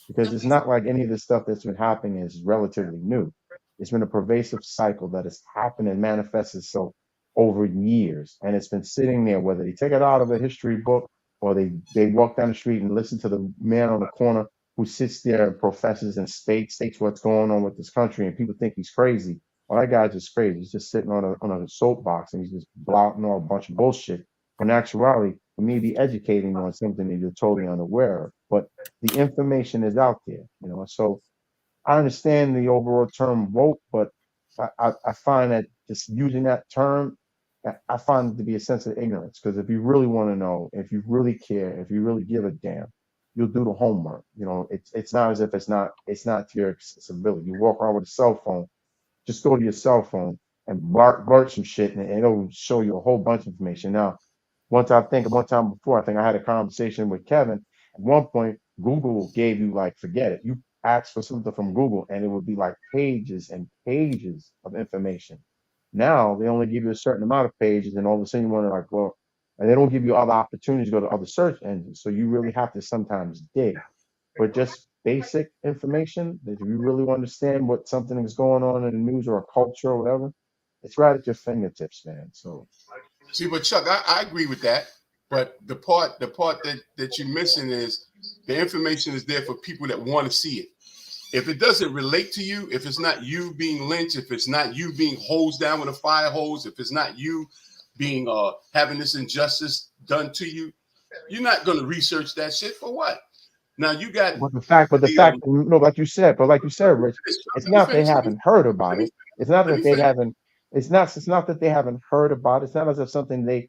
Because it's not like any of the stuff that's been happening is relatively new. It's been a pervasive cycle that has happened and manifested itself over years, and it's been sitting there. Whether they take it out of a history book or they walk down the street and listen to the man on the corner who sits there and professes and states what's going on with this country, and people think he's crazy. Well, that guy's just crazy. He's just sitting on a soapbox and he's just blouting all a bunch of bullshit. When in actuality, he may be educating you on something that you're totally unaware of. But the information is out there, So I understand the overall term woke, but I find that just using that term, I find it to be a sense of ignorance. Because if you really want to know, if you really care, if you really give a damn, you'll do the homework. It's not as if it's not to your accessibility. You walk around with a cell phone, just go to your cell phone and blurt some shit, and it'll show you a whole bunch of information. Now, one time before, I think I had a conversation with Kevin. At one point, Google gave you like, forget it. You asked for something from Google, and it would be like pages and pages of information. Now they only give you a certain amount of pages, and all of a sudden you want to like, well, and they don't give you other opportunities to go to other search engines. So you really have to sometimes dig. But just basic information that if you really understand what something is going on in the news or a culture or whatever, it's right at your fingertips, man. So See, but Chuck, I agree with that. But the part that you're missing is the information is there for people that want to see it. If it doesn't relate to you, if it's not you being lynched, if it's not you being hosed down with a fire hose, if it's not you being having this injustice done to you, you're not going to research that shit for what? Now you got but the the fact, no, like you said, Rich, it's let me not they finish. haven't heard about Let me it. It's not let that me they finish. haven't. It's not that they haven't heard about it. It's not as if something they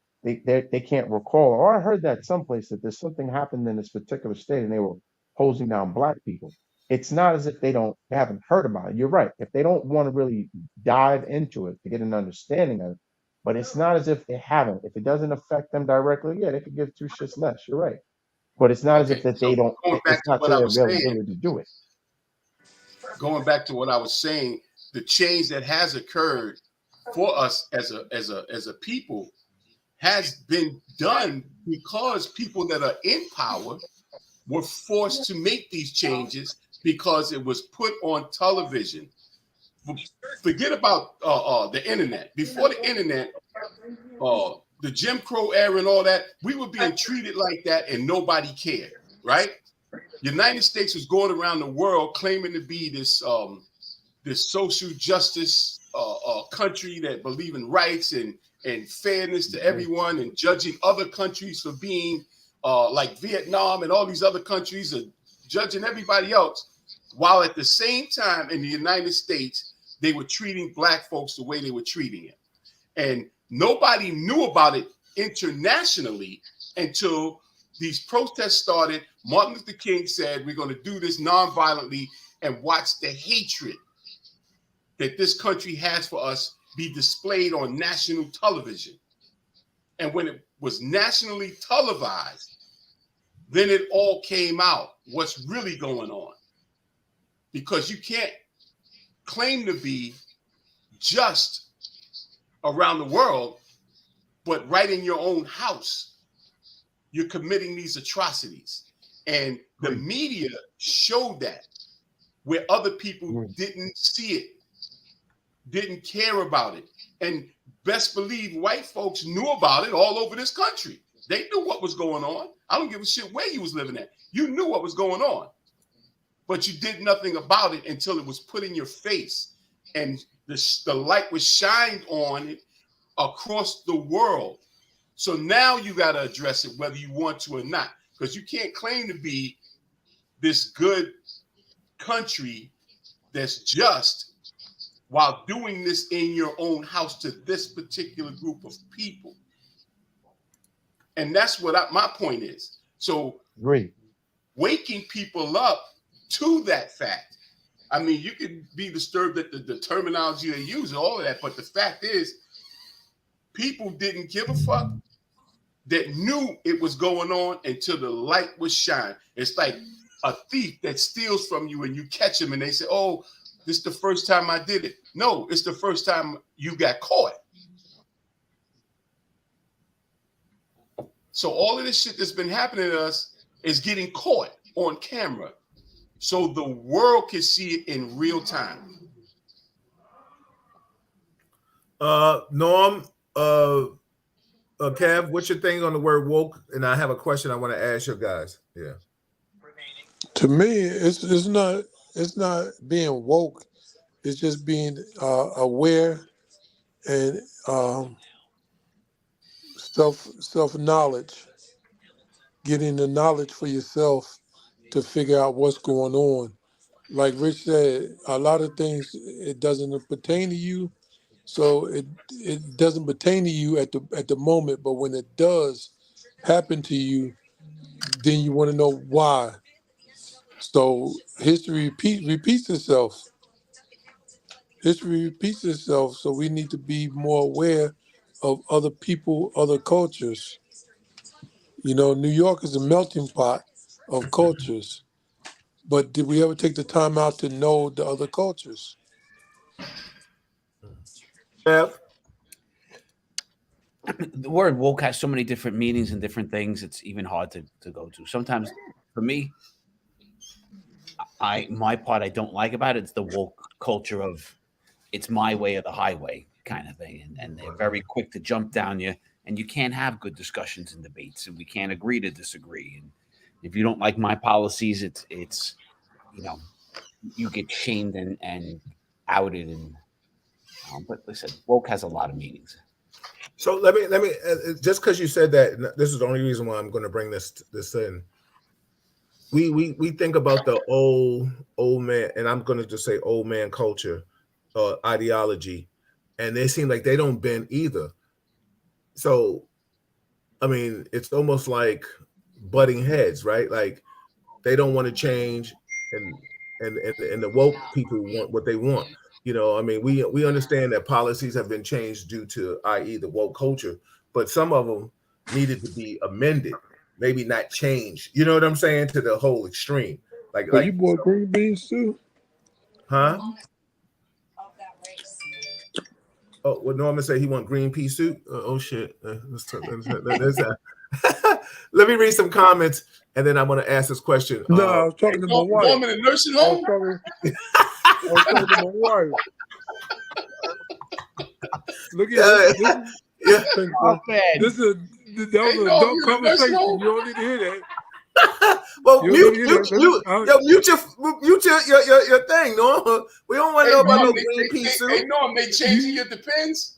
can't recall. Or I heard that someplace that there's something happened in this particular state and they were hosing down black people. It's not as if they haven't heard about it. You're right. If they don't want to really dive into it to get an understanding of it, but it's not as if they haven't. If it doesn't affect them directly, yeah, they could give two shits less. You're right. But it's not as if Okay, that so they don't. going back It's to not what to I their was saying, availability to do it. the change that has occurred for us as a people has been done because people that are in power were forced to make these changes because it was put on television. Forget about the internet. Before the internet, the Jim Crow era and all that, we were being treated like that and nobody cared, right? United States was going around the world claiming to be this social justice country that believe in rights and fairness to everyone, and judging other countries for being like Vietnam and all these other countries, and judging everybody else, while at the same time in the United States they were treating black folks the way they were treating it, and nobody knew about it internationally until these protests started. Martin Luther King said, "We're going to do this non-violently," and watch the hatred that this country has for us be displayed on national television. And when it was nationally televised, then it all came out what's really going on. Because you can't claim to be just around the world, but right in your own house, you're committing these atrocities. And the media showed that where other people didn't see it, didn't care about it. And best believe white folks knew about it all over this country. They knew what was going on. I don't give a shit where you was living at. You knew what was going on. But you did nothing about it until it was put in your face. And the light was shined on it across the world. So now you got to address it whether you want to or not. Because you can't claim to be this good country that's just while doing this in your own house to this particular group of people. And that's what my point is. So waking people up to that fact. I mean, you can be disturbed at the terminology they use and all of that, but the fact is people didn't give a fuck, that knew it was going on until the light was shined. It's like a thief that steals from you and you catch him and they say, "Oh, this is the first time I did it." No, it's the first time you got caught. So all of this shit that's been happening to us is getting caught on camera so the world can see it in real time. Norm, Kev, what's your thing on the word woke? And I have a question I want to ask you guys. Yeah. To me, it's not being woke. It's just being aware and self knowledge, getting the knowledge for yourself to figure out what's going on. Like Rich said, a lot of things it doesn't pertain to you, so it doesn't pertain to you at the moment. But when it does happen to you, then you want to know why. So history repeats itself. History repeats itself, so we need to be more aware of other people, other cultures. You know, New York is a melting pot of cultures, but did we ever take the time out to know the other cultures? Kev? The word woke has so many different meanings and different things. It's even hard to go to. Sometimes, for me, my part I don't like about it is the woke culture of it's my way or the highway kind of thing, and they're very quick to jump down you, and you can't have good discussions and debates, and we can't agree to disagree. And if you don't like my policies, it's you know you get shamed and outed, and but listen, woke has a lot of meanings. So let me just because you said that, this is the only reason why I'm going to bring this in. We think about the old man, and I'm going to just say old man culture, ideology, and they seem like they don't bend either. So I mean, it's almost like butting heads, right? Like they don't want to change, and and the woke people want what they want. You know, I mean, we understand that policies have been changed due to, i.e., the woke culture, but some of them needed to be amended, maybe not changed. You know what I'm saying? To the whole extreme, Well, you like, bought green beans too. huh? Oh, well, Norman said he want green pea soup. Oh shit! Let me read some comments, and then I'm going to ask this question. No, I was Hey, talking to my wife. Norman in nursing I was home. talking to my wife. Look at Yeah, yeah. Oh, man. this is that was Hey, an no, adult you in the nursing conversation. home. You don't need to hear that. Well, You mute, don't need mute, to hear mute, that. yo, mute your thing, no. We don't want to Hey, know about Norm, no green pea soup. hey, Norm, they changing your depends.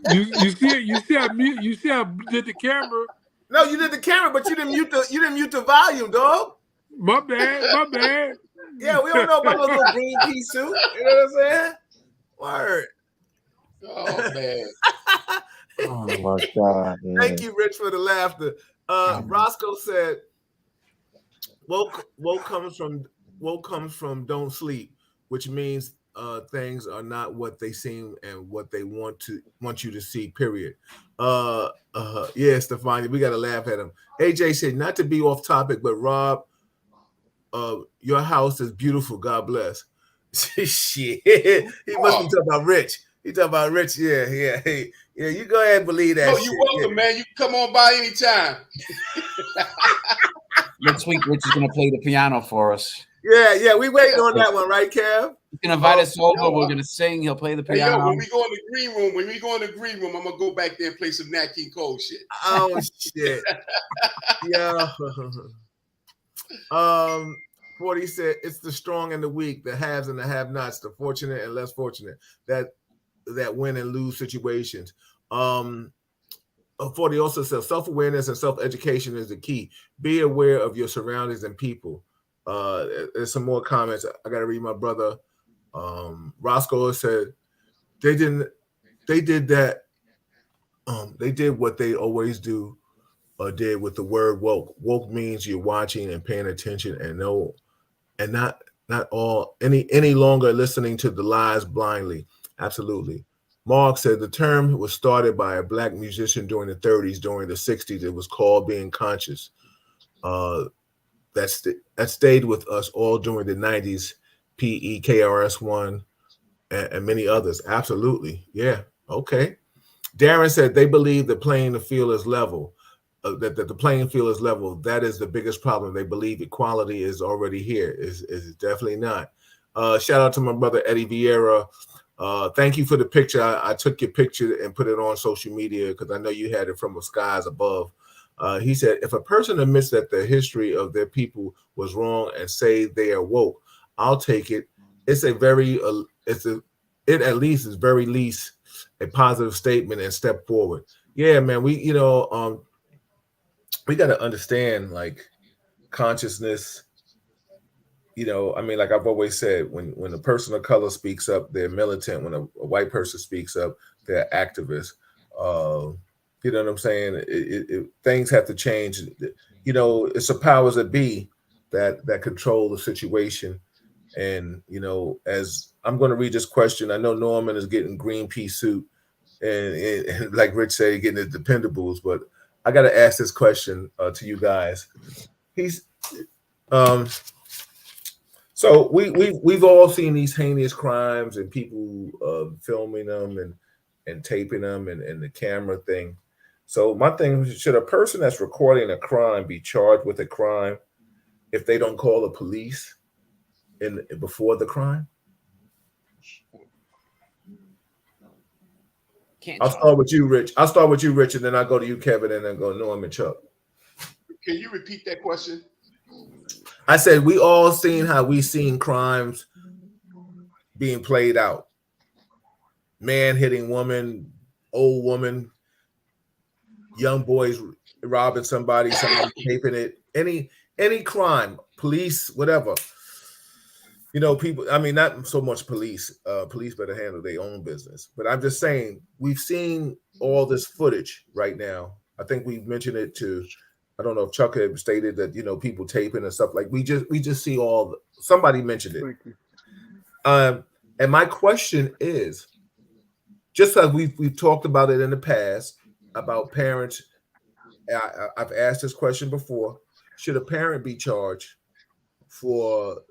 You see I did the camera. No, you did the camera, but you didn't mute the volume, dog. My bad. Yeah, we don't know about no little green pea soup. You know what I'm saying? Word. Oh man. Oh my God, Thank man. you, Rich, for the laughter. Roscoe said, woke comes from don't sleep, which means things are not what they seem and what they want you to see. Period. Yeah, Stefania, we gotta laugh at him. AJ said, not to be off topic, but Rob, your house is beautiful. God bless. Shit, he must be talking about Rich. He talking about Rich. Yeah. Hey, yeah, you go ahead and believe that. No, shit. you're welcome, man. You can come on by anytime. Next week, Rich is going to play the piano for us. Yeah, we waiting on that one, right, Kev? He's going to invite us over. We're going to sing. He'll play the Hey, yo, piano. when we go in the green room, I'm gonna go back there and play some Nat King Cole shit. Oh shit. Yeah. 40 said it's the strong and the weak, the haves and the have-nots, the fortunate and less fortunate that win and lose situations. 40 also says self-awareness and self-education is the key. Be aware of your surroundings and people. There's some more comments. I gotta read my brother. Roscoe said they did that. They did what they always do or did with the word woke. Woke means you're watching and paying attention and not all any longer listening to the lies blindly. Absolutely. Mark said the term was started by a black musician during the 30s. During the 60s, it was called being conscious. That stayed with us all during the 90s. PEKRS1 and many others. Absolutely. Yeah. Okay. Darren said they believe the playing field is level. That the playing field is level. That is the biggest problem. They believe equality is already here. Is definitely not. Shout out to my brother Eddie Vieira. Thank you for the picture. I took your picture and put it on social media because I know you had it from the skies above. He said, if a person admits that the history of their people was wrong and say they are woke, I'll take it. It's a very, it at least is very least a positive statement and step forward. Yeah, man, we got to understand like consciousness. I mean, like I've always said, when a person of color speaks up, they're militant. When a white person speaks up, they're activists. You know what I'm saying? Things have to change. It's the powers that be that control the situation. And as I'm going to read this question, I know Norman is getting green pea soup, and like Rich said, getting the dependables. But I got to ask this question to you guys. Um, so we've all seen these heinous crimes and people filming them and taping them and the camera thing. So my thing, should a person that's recording a crime be charged with a crime if they don't call the police before the crime? I'll start with you, Rich. And then I'll go to you, Kevin, and then go Norm and Chuck. Can you repeat that question? I said we all seen how we seen crimes being played out. Man hitting woman, old woman, young boys robbing somebody taping it. Any crime, police, whatever. People, I mean, not so much police. Police better handle their own business. But I'm just saying, we've seen all this footage right now. I think we mentioned it to, I don't know if Chuck had stated that, people taping and stuff like we just see somebody mentioned it. And my question is, just like we've talked about it in the past about parents, I've asked this question before: should a parent be charged for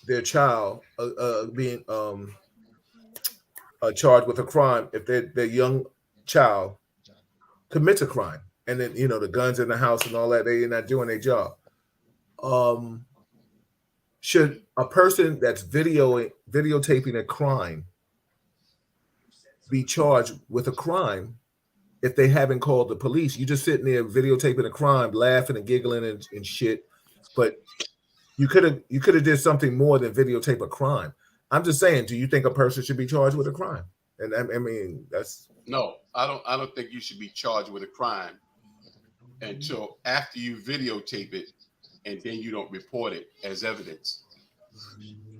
their child being charged with a crime if their young child commits a crime, and then the guns in the house and all that, they're not doing their job? Should a person that's videotaping a crime be charged with a crime if they haven't called the police? You just sitting there videotaping a crime, laughing and giggling and shit, but you could have did something more than videotape a crime. I'm just saying, do you think a person should be charged with a crime? And I mean, that's no. I don't think you should be charged with a crime until after you videotape it, and then you don't report it as evidence,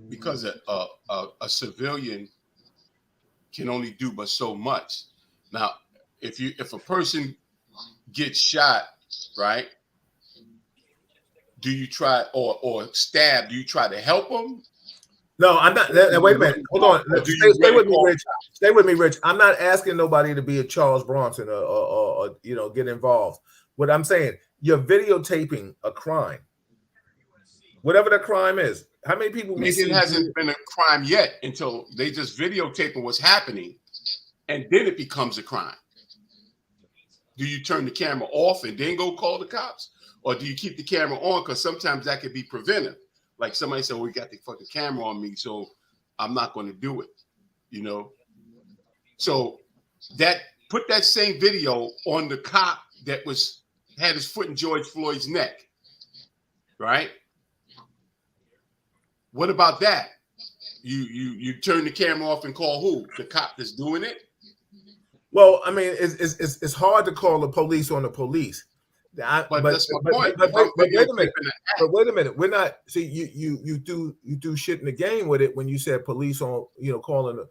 because a civilian can only do but so much. Now, if a person gets shot, right? Do you try or stabbed? Do you try to help them? No, I'm not. Wait a minute. Hold on. Stay with me, Rich. Stay with me, Rich. I'm not asking nobody to be a Charles Bronson or get involved. What I'm saying, you're videotaping a crime, whatever the crime is. How many people? It hasn't been a crime yet until they just videotaping what's happening, and then it becomes a crime. Do you turn the camera off and then go call the cops? Or do you keep the camera on? Because sometimes that could be preventive. Like somebody said, we got the fucking camera on me, so I'm not going to do it. So put that same video on the cop that had his foot in George Floyd's neck, right? What about that? You turn the camera off and call who? The cop that's doing it? Well, I mean, it's hard to call the police on the police. But that's my point. But wait a minute. We're not. See, you do shit in the game with it when you said police on, calling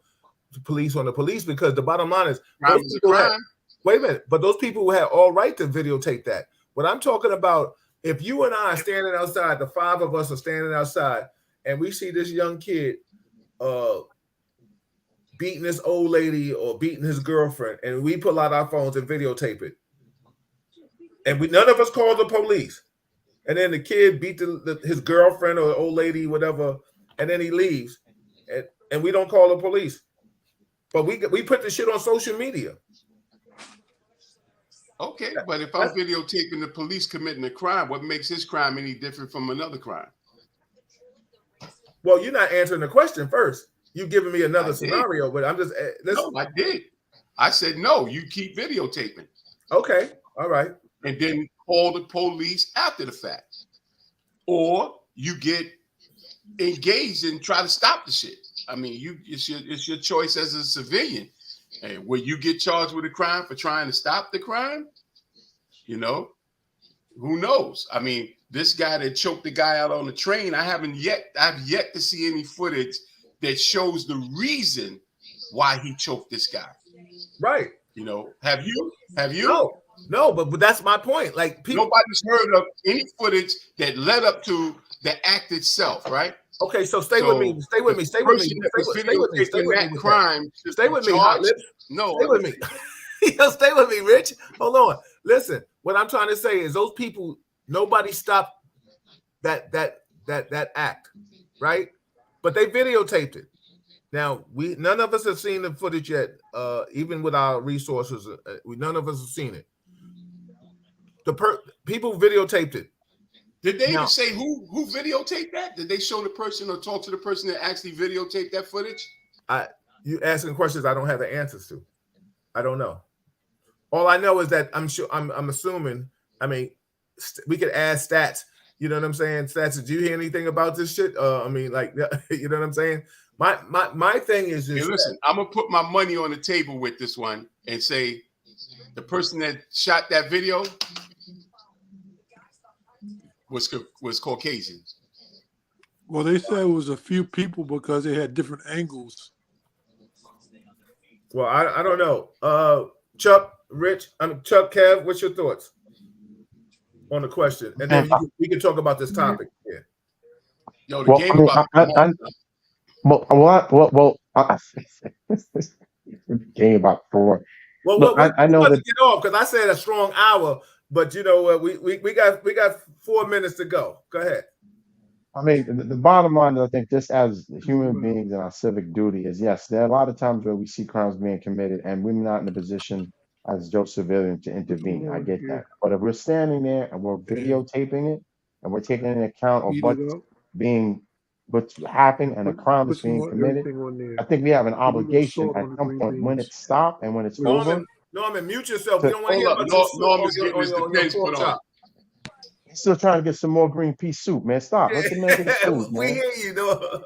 the police on the police, because the bottom line is wait a minute. But those people who have all right to videotape that. What I'm talking about, if you and I are standing outside, the five of us are standing outside, and we see this young kid beating this old lady or beating his girlfriend, and we pull out our phones and videotape it. And none of us call the police. And then the kid beat his girlfriend or old lady, whatever, and then he leaves. And we don't call the police. But we put the shit on social media. Okay, but if I'm videotaping the police committing a crime, what makes this crime any different from another crime? Well, you're not answering the question first. You're giving me another scenario, but I'm just... No, I did. I said, no, you keep videotaping. Okay, all right. And then call the police after the fact. Or you get engaged and try to stop the shit. I mean, it's your choice as a civilian. And will you get charged with a crime for trying to stop the crime? Who knows? I mean, this guy that choked the guy out on the train, I've yet to see any footage that shows the reason why he choked this guy. Right. Have you? No, but that's my point. Like, nobody's heard of any footage that led up to the act itself, right? Okay, so stay with me. Stay with me. Stay with me. Stay with me. Stay with me. Stay with me. Hot Lips. No, stay with me. Yo, stay with me, Rich. Hold on. Listen, what I'm trying to say is those people, nobody stopped that act, right? But they videotaped it. Now none of us have seen the footage yet. Even with our resources, none of us have seen it. People videotaped it. Did they even say who videotaped that? Did they show the person or talk to the person that actually videotaped that footage? You asking questions I don't have the answers to. I don't know. All I know is that I'm assuming. I mean, we could add stats. You know what I'm saying? Stats. Did you hear anything about this shit? I mean, like, you know what I'm saying? My thing is this. Hey, listen, I'm gonna put my money on the table with this one and say the person that shot that video was Caucasian. Well, they said it was a few people because they had different angles. Well, I don't know. Chuck, Rich, Chuck, Kev, what's your thoughts on the question? And then we can talk about this topic. Yeah. Yo, the game about game about 4. Well, look, I know that to get off because I said a strong hour, but you know what? We got 4 minutes to go. Go ahead. I mean, the bottom line, I think, just as human beings and our civic duty is, yes, there are a lot of times where we see crimes being committed and we're not in a position as Joe civilian to intervene. I get that. But if we're standing there and we're videotaping it and we're taking into account of what's happening and the crime that's being committed, I think we have an obligation at some point when it's stopped and when it's over. Norman, mute yourself. We don't want to hear about Norman's getting his defense put on. He's still trying to get some more green pea soup, man. Stop. Let the man get his food, man. We hear you, though.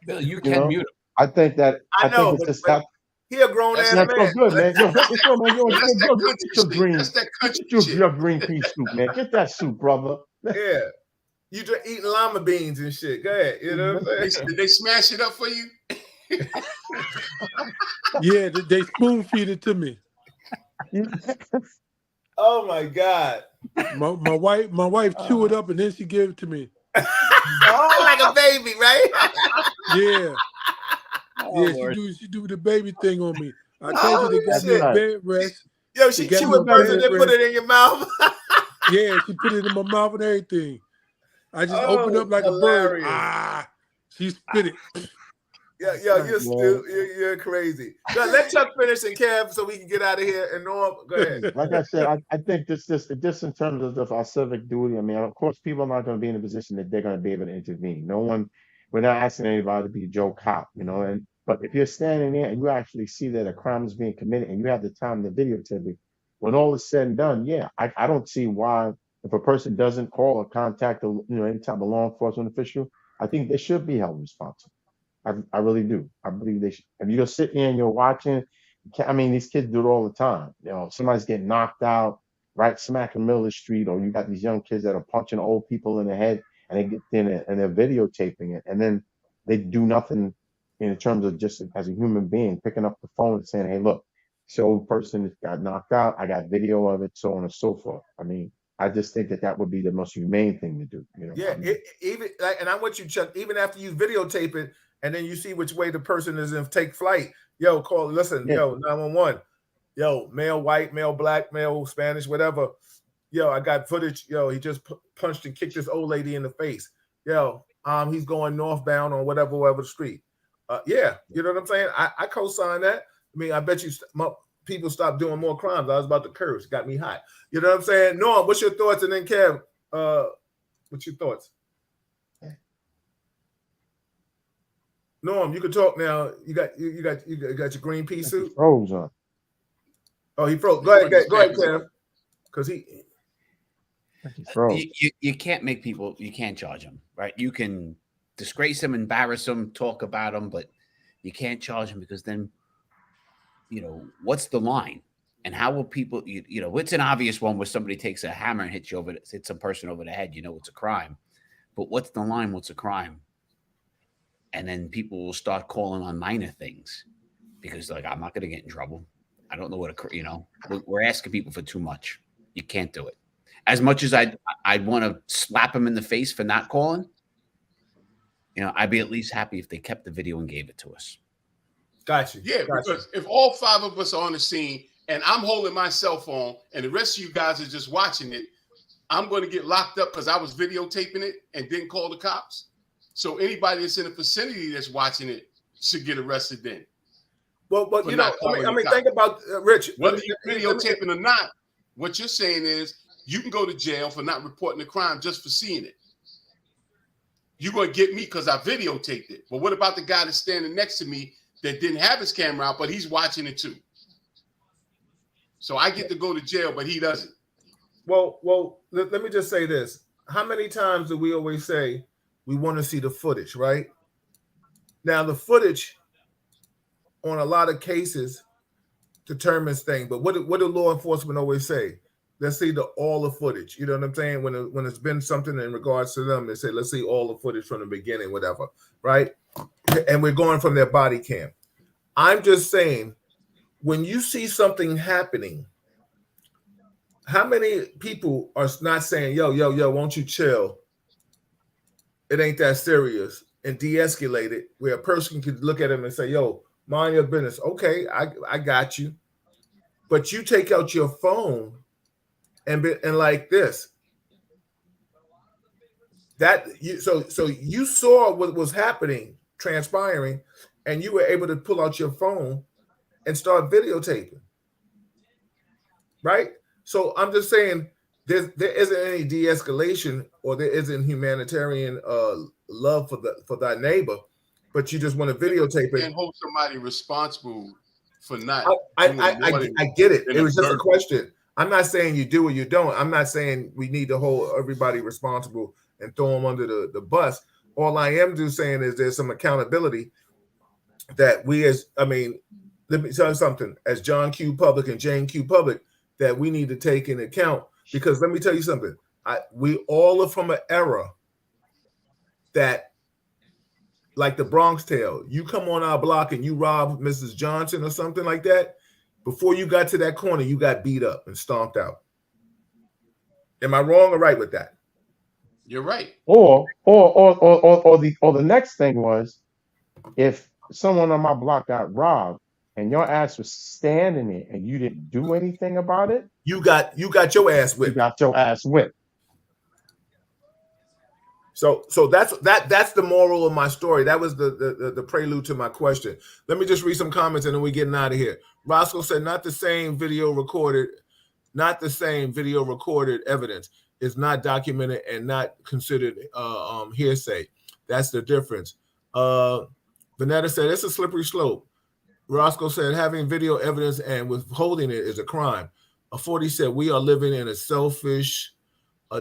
Bill, you can mute him. I think it's just that. He a grown ass man. That's so good, man. Yo, get your green pea soup, man. Get that soup, brother. Yeah. You just eating llama beans and shit. Go ahead. You know what I'm saying? Did they smash it up for you? Yeah, they spoon feed it to me. Oh my God. My wife chew it up and then she gave it to me. Like a baby, right? Yeah. She do the baby thing on me. I told you they got me a bed rest. Yo, she chew it first and then put it in your mouth. Yeah, she put it in my mouth and everything. I just opened up like hilarious. A bird. She spit it. Yeah, you're crazy. Go, let Chuck finish and Kev so we can get out of here. And Norm, go ahead. Like I said, I think this in terms of our civic duty. I mean, of course, people are not going to be in a position that they're going to be able to intervene. We're not asking anybody to be Joe Cop, you know. But if you're standing there and you actually see that a crime is being committed and you have the time to videotape it, when all is said and done, yeah, I don't see why if a person doesn't call or contact any type of law enforcement official, I think they should be held responsible. I really do. I believe they should. If you're sitting there and you're watching, I mean, these kids do it all the time. You know, somebody's getting knocked out right smack in the middle of the street, or you got these young kids that are punching old people in the head, and they get in it and they're videotaping it, and then they do nothing in terms of just as a human being picking up the phone and saying, "Hey, look, this old person got knocked out. I got video of it, so on and so forth." I mean, I just think that would be the most humane thing to do. You know? Yeah, and I want you, Chuck, even after you videotape it, and then you see which way the person is in take flight. Yo, listen, 911. Yo, male white, male black, male Spanish, whatever. Yo, I got footage. Yo, he just punched and kicked this old lady in the face. Yo, he's going northbound on whatever street. Yeah, you know what I'm saying? I co-sign that. I mean, I bet you people stop doing more crimes. I was about to curse. Got me hot. You know what I'm saying? Norm, what's your thoughts? And then Kev, what's your thoughts? Norm, you can talk now. You got your green pea suit. Froze on. Oh, he froze. Go ahead, Kev. Because you can't make people. You can't charge them, right? You can disgrace them, embarrass them, talk about them, but you can't charge them because then, what's the line? And how will people? It's an obvious one where somebody takes a hammer and hits some person over the head. It's a crime, but what's the line? What's a crime? And then people will start calling on minor things because, I'm not going to get in trouble. I don't know we're asking people for too much. You can't do it. as much as I'd want to slap him in the face for not calling, I'd be at least happy if they kept the video and gave it to us. Got you. Yeah, because if all 5 of us are on the scene and I'm holding my cell phone and the rest of you guys are just watching it, I'm going to get locked up because I was videotaping it and didn't call the cops. So anybody that's in the vicinity that's watching it should get arrested then. Well, but think about Rich. Whether you're videotaping or not, what you're saying is you can go to jail for not reporting the crime just for seeing it. You're going to get me because I videotaped it. But what about the guy that's standing next to me that didn't have his camera out, but he's watching it too? So I get to go to jail, but he doesn't. Well, let me just say this. How many times do we always say we want to see the footage, right? Now, the footage on a lot of cases determines things, but what do law enforcement always say? Let's see all the footage. You know what I'm saying? When it's been something in regards to them, they say, let's see all the footage from the beginning, whatever, right? And we're going from their body cam. I'm just saying, when you see something happening, how many people are not saying, yo, won't you chill? It ain't that serious, and de-escalate it, where a person could look at him and say, yo, mind your business. Okay, I got you. But you take out your phone and like this. So you saw what was happening, transpiring, and you were able to pull out your phone and start videotaping. Right? So I'm just saying there isn't any de-escalation, or there isn't humanitarian love for thy neighbor, but you just want to videotape it. You can't hold somebody responsible for not. I get it. It was just a question. I'm not saying you do or you don't. I'm not saying we need to hold everybody responsible and throw them under the bus. All I am saying is there's some accountability that let me tell you something, as John Q. Public and Jane Q. Public, that we need to take into account, because let me tell you something. We all are from an era that, like the Bronx Tale, you come on our block and you rob Mrs. Johnson or something like that, before you got to that corner, you got beat up and stomped out. Am I wrong or right with that? You're right. Or the next thing was, if someone on my block got robbed and your ass was standing there and you didn't do anything about it, you got your ass whipped. You got your ass whipped. So that's the moral of my story. That was the prelude to my question. Let me just read some comments and then we're getting out of here. Roscoe said, not the same video recorded evidence is not documented and not considered hearsay. That's the difference. Vanetta said, it's a slippery slope. Roscoe said, having video evidence and withholding it is a crime. 40 said, we are living in a selfish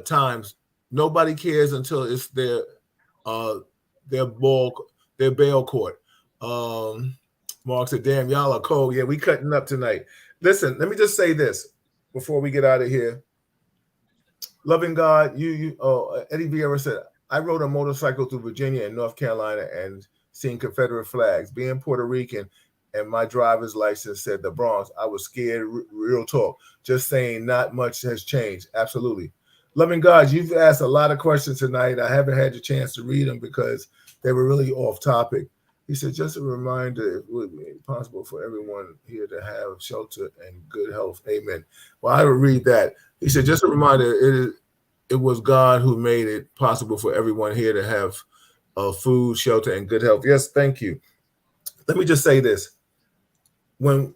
times. Nobody cares until it's their bail court. Mark said, damn, y'all are cold. Yeah, we cutting up tonight. Listen, let me just say this before we get out of here. Loving God, Eddie Vieira said, I rode a motorcycle through Virginia and North Carolina and seen Confederate flags. Being Puerto Rican and my driver's license said the Bronx, I was scared. Real talk. Just saying, not much has changed. Absolutely. Loving God, you've asked a lot of questions tonight. I haven't had the chance to read them because they were really off topic. He said, just a reminder, it would be possible for everyone here to have shelter and good health. Amen. Well, I will read that. He said, just a reminder, it was God who made it possible for everyone here to have food, shelter, and good health. Yes, thank you. Let me just say this. When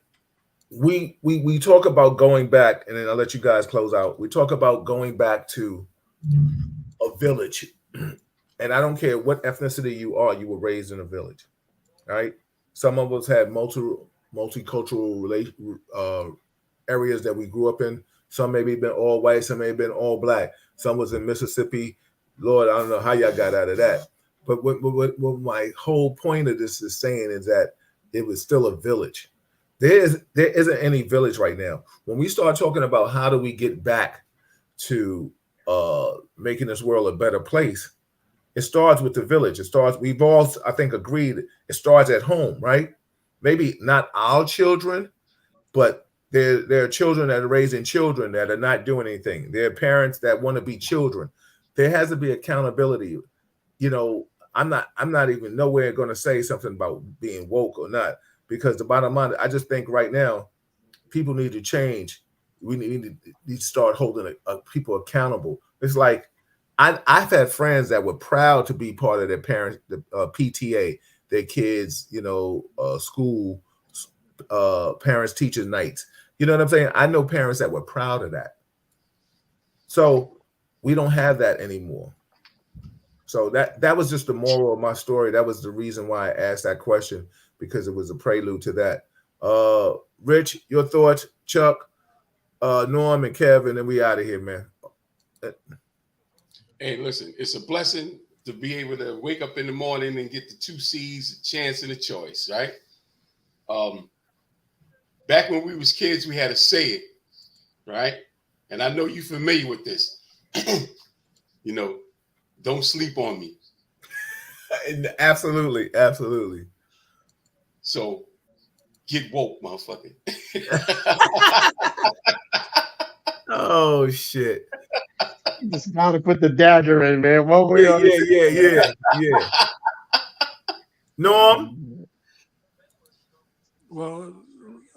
we talk about going back, and then I'll let you guys close out. We talk about going back to a village. And I don't care what ethnicity you are, you were raised in a village, right? Some of us had multicultural areas that we grew up in. Some maybe been all white, some may have been all black. Some was in Mississippi. Lord, I don't know how y'all got out of that. But what my whole point of this is saying is that it was still a village. There isn't any village right now. When we start talking about how do we get back to making this world a better place, it starts with the village. We've all, I think, agreed it starts at home, right? Maybe not our children, but There are children that are raising children that are not doing anything. There are parents that want to be children. There has to be accountability. You know, I'm not even nowhere going to say something about being woke or not, because the bottom line, I just think right now people need to change. We need to start holding people accountable. It's like I've had friends that were proud to be part of their parents, the PTA, their kids, you know, school, parents teachers nights. You know what I'm saying? I know parents that were proud of that. So we don't have that anymore. So that was just the moral of my story. That was the reason why I asked that question, because it was a prelude to that. Rich, your thoughts, Chuck, Norm, and Kevin, and we out of here, man. Hey, listen, it's a blessing to be able to wake up in the morning and get the 2 C's, a chance and a choice, right? Back when we was kids, we had to say it, right? And I know you're familiar with this. You know, don't sleep on me. Absolutely, absolutely. So get woke, motherfucker. Oh shit. You just gotta put the dagger in, man. What we Yeah. Norm? Well,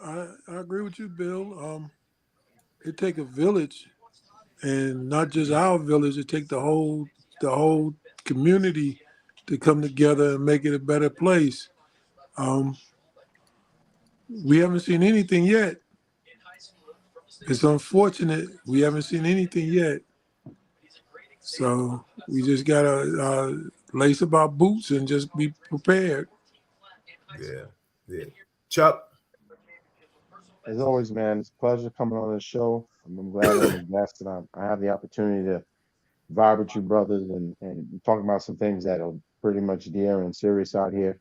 I agree with you, Bill. It take a village, and not just our village. It take the whole community to come together and make it a better place. We haven't seen anything yet. It's unfortunate we haven't seen anything yet. So we just gotta lace up our boots and just be prepared. Yeah. Chuck? As always, man, it's a pleasure coming on the show. I'm glad I'm a guest and I have the opportunity to vibe with you brothers and talk about some things that are pretty much dear and serious out here.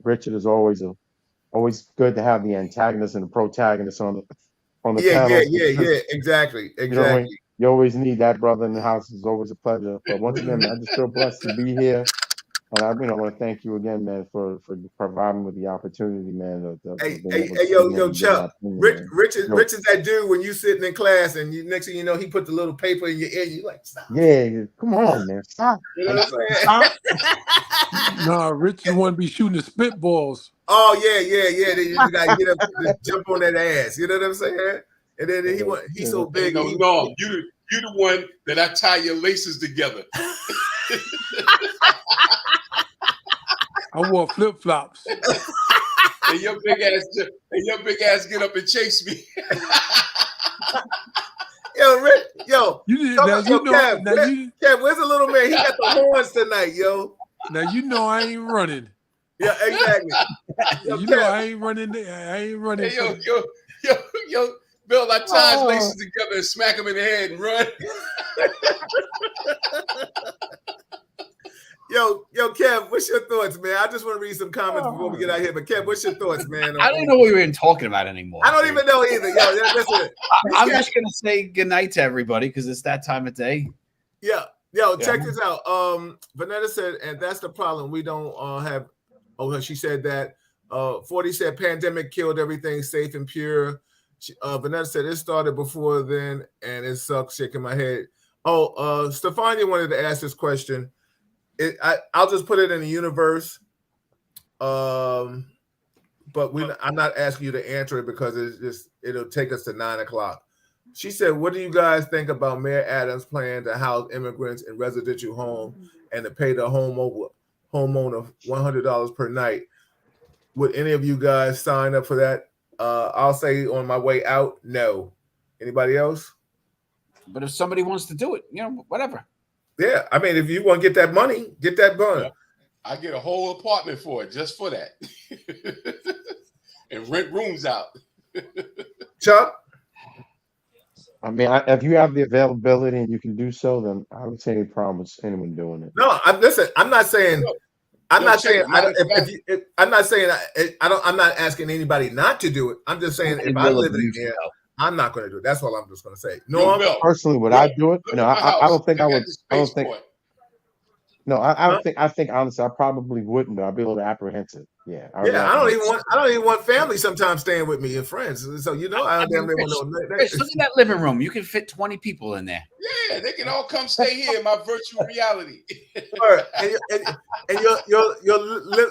Richard is always good to have the antagonist and the protagonist on the panel. Yeah. Exactly. You know what I mean? You always need that brother in the house. It's always a pleasure. But once again, man, I just feel blessed to be here. And I want to thank you again, man, for providing with the opportunity, man. Yo, Chuck. Rich is that dude when you sitting in class and next thing you know, he put the little paper in your ear. You like, stop. Yeah, come on, man, stop. You know what I'm saying? Nah, Rich is one to be shooting the spitballs. Oh yeah. Then you just gotta get up, just jump on that ass. You know what I'm saying? And then he's so big. No, you the one that I tie your laces together. I wore flip flops. And your big ass get up and chase me. Yo, Rick, Kev, where's the little man? He got the horns tonight, yo. Now you know I ain't running. Yeah, exactly. Yo, you know I ain't running. I ain't running. Hey, yo, Bill, I tie his laces together and smack him in the head and run. Yo, Kev, what's your thoughts, man? I just want to read some comments before we get out here. But Kev, what's your thoughts, man? I don't know what we were even talking about anymore. I don't even know either. Yo, listen. I'm just gonna say good night to everybody because it's that time of day. Yeah. Yo, check this out. Vanessa said, and that's the problem. We don't have. Oh, she said that. 40 said pandemic killed everything safe and pure. Vanessa said it started before then, and it sucks. Shaking my head. Oh, Stefania wanted to ask this question. I'll just put it in the universe. But I'm not asking you to answer it because it'll take us to 9:00. She said, what do you guys think about Mayor Adams' plan to house immigrants in residential home and to pay the homeowner $100 per night? Would any of you guys sign up for that? I'll say on my way out, no. Anybody else? But if somebody wants to do it, whatever. Yeah, I mean, if you want to get that money, get that money. Yeah. I get a whole apartment for it, just for that. And rent rooms out. Chuck? I mean, if you have the availability and you can do so, then I don't see any problem with anyone doing it. No, I'm not saying. I'm not asking anybody not to do it. I'm just saying if I live in here, I'm not going to do it. That's all I'm just going to say. No, personally, would I do it? No, I don't think I would. I don't think. No, I think honestly, I probably wouldn't, but I'd be a little apprehensive. Yeah, I would be Yeah, I don't apprehensive. even want family sometimes staying with me and friends. So I don't damn near want no. Rich, look at that living room. You can fit 20 people in there. Yeah, they can all come stay here in my virtual reality. and your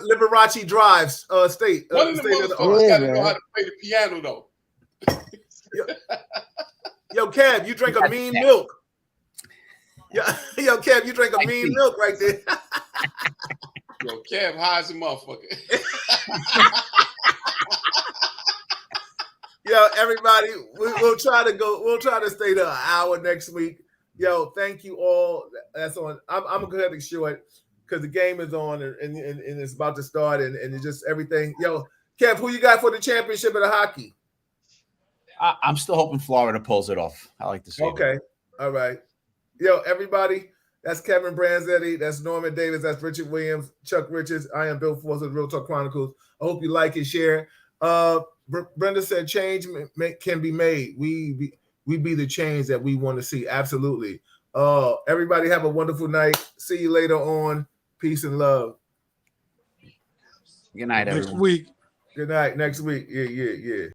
Liberace drives state. One of the motherfuckers got to know how to play the piano though. Yo, Kev, you drink a mean milk. Yo, Kev, you drink a mean milk right there. Yo, Kev high as a motherfucker. Yo, everybody, we'll try to stay there an hour next week. Yo, thank you all. That's on. I'm gonna go ahead and show it because the game is on and it's about to start and it's just everything. Yo, Kev, who you got for the championship of the hockey? I'm still hoping Florida pulls it off. I like to see. Okay, all right. Yo, everybody, that's Kevin Branzetti, that's Norman Davis, that's Richard Williams, Chuck Richards. I am Bill Force of the Real Talk Chronicles. I hope you like and share. Brenda said change can be made. We be the change that we want to see. Absolutely. Everybody have a wonderful night. See you later on. Peace and love. Good night, everyone. Next week. Good night. Next week. Yeah.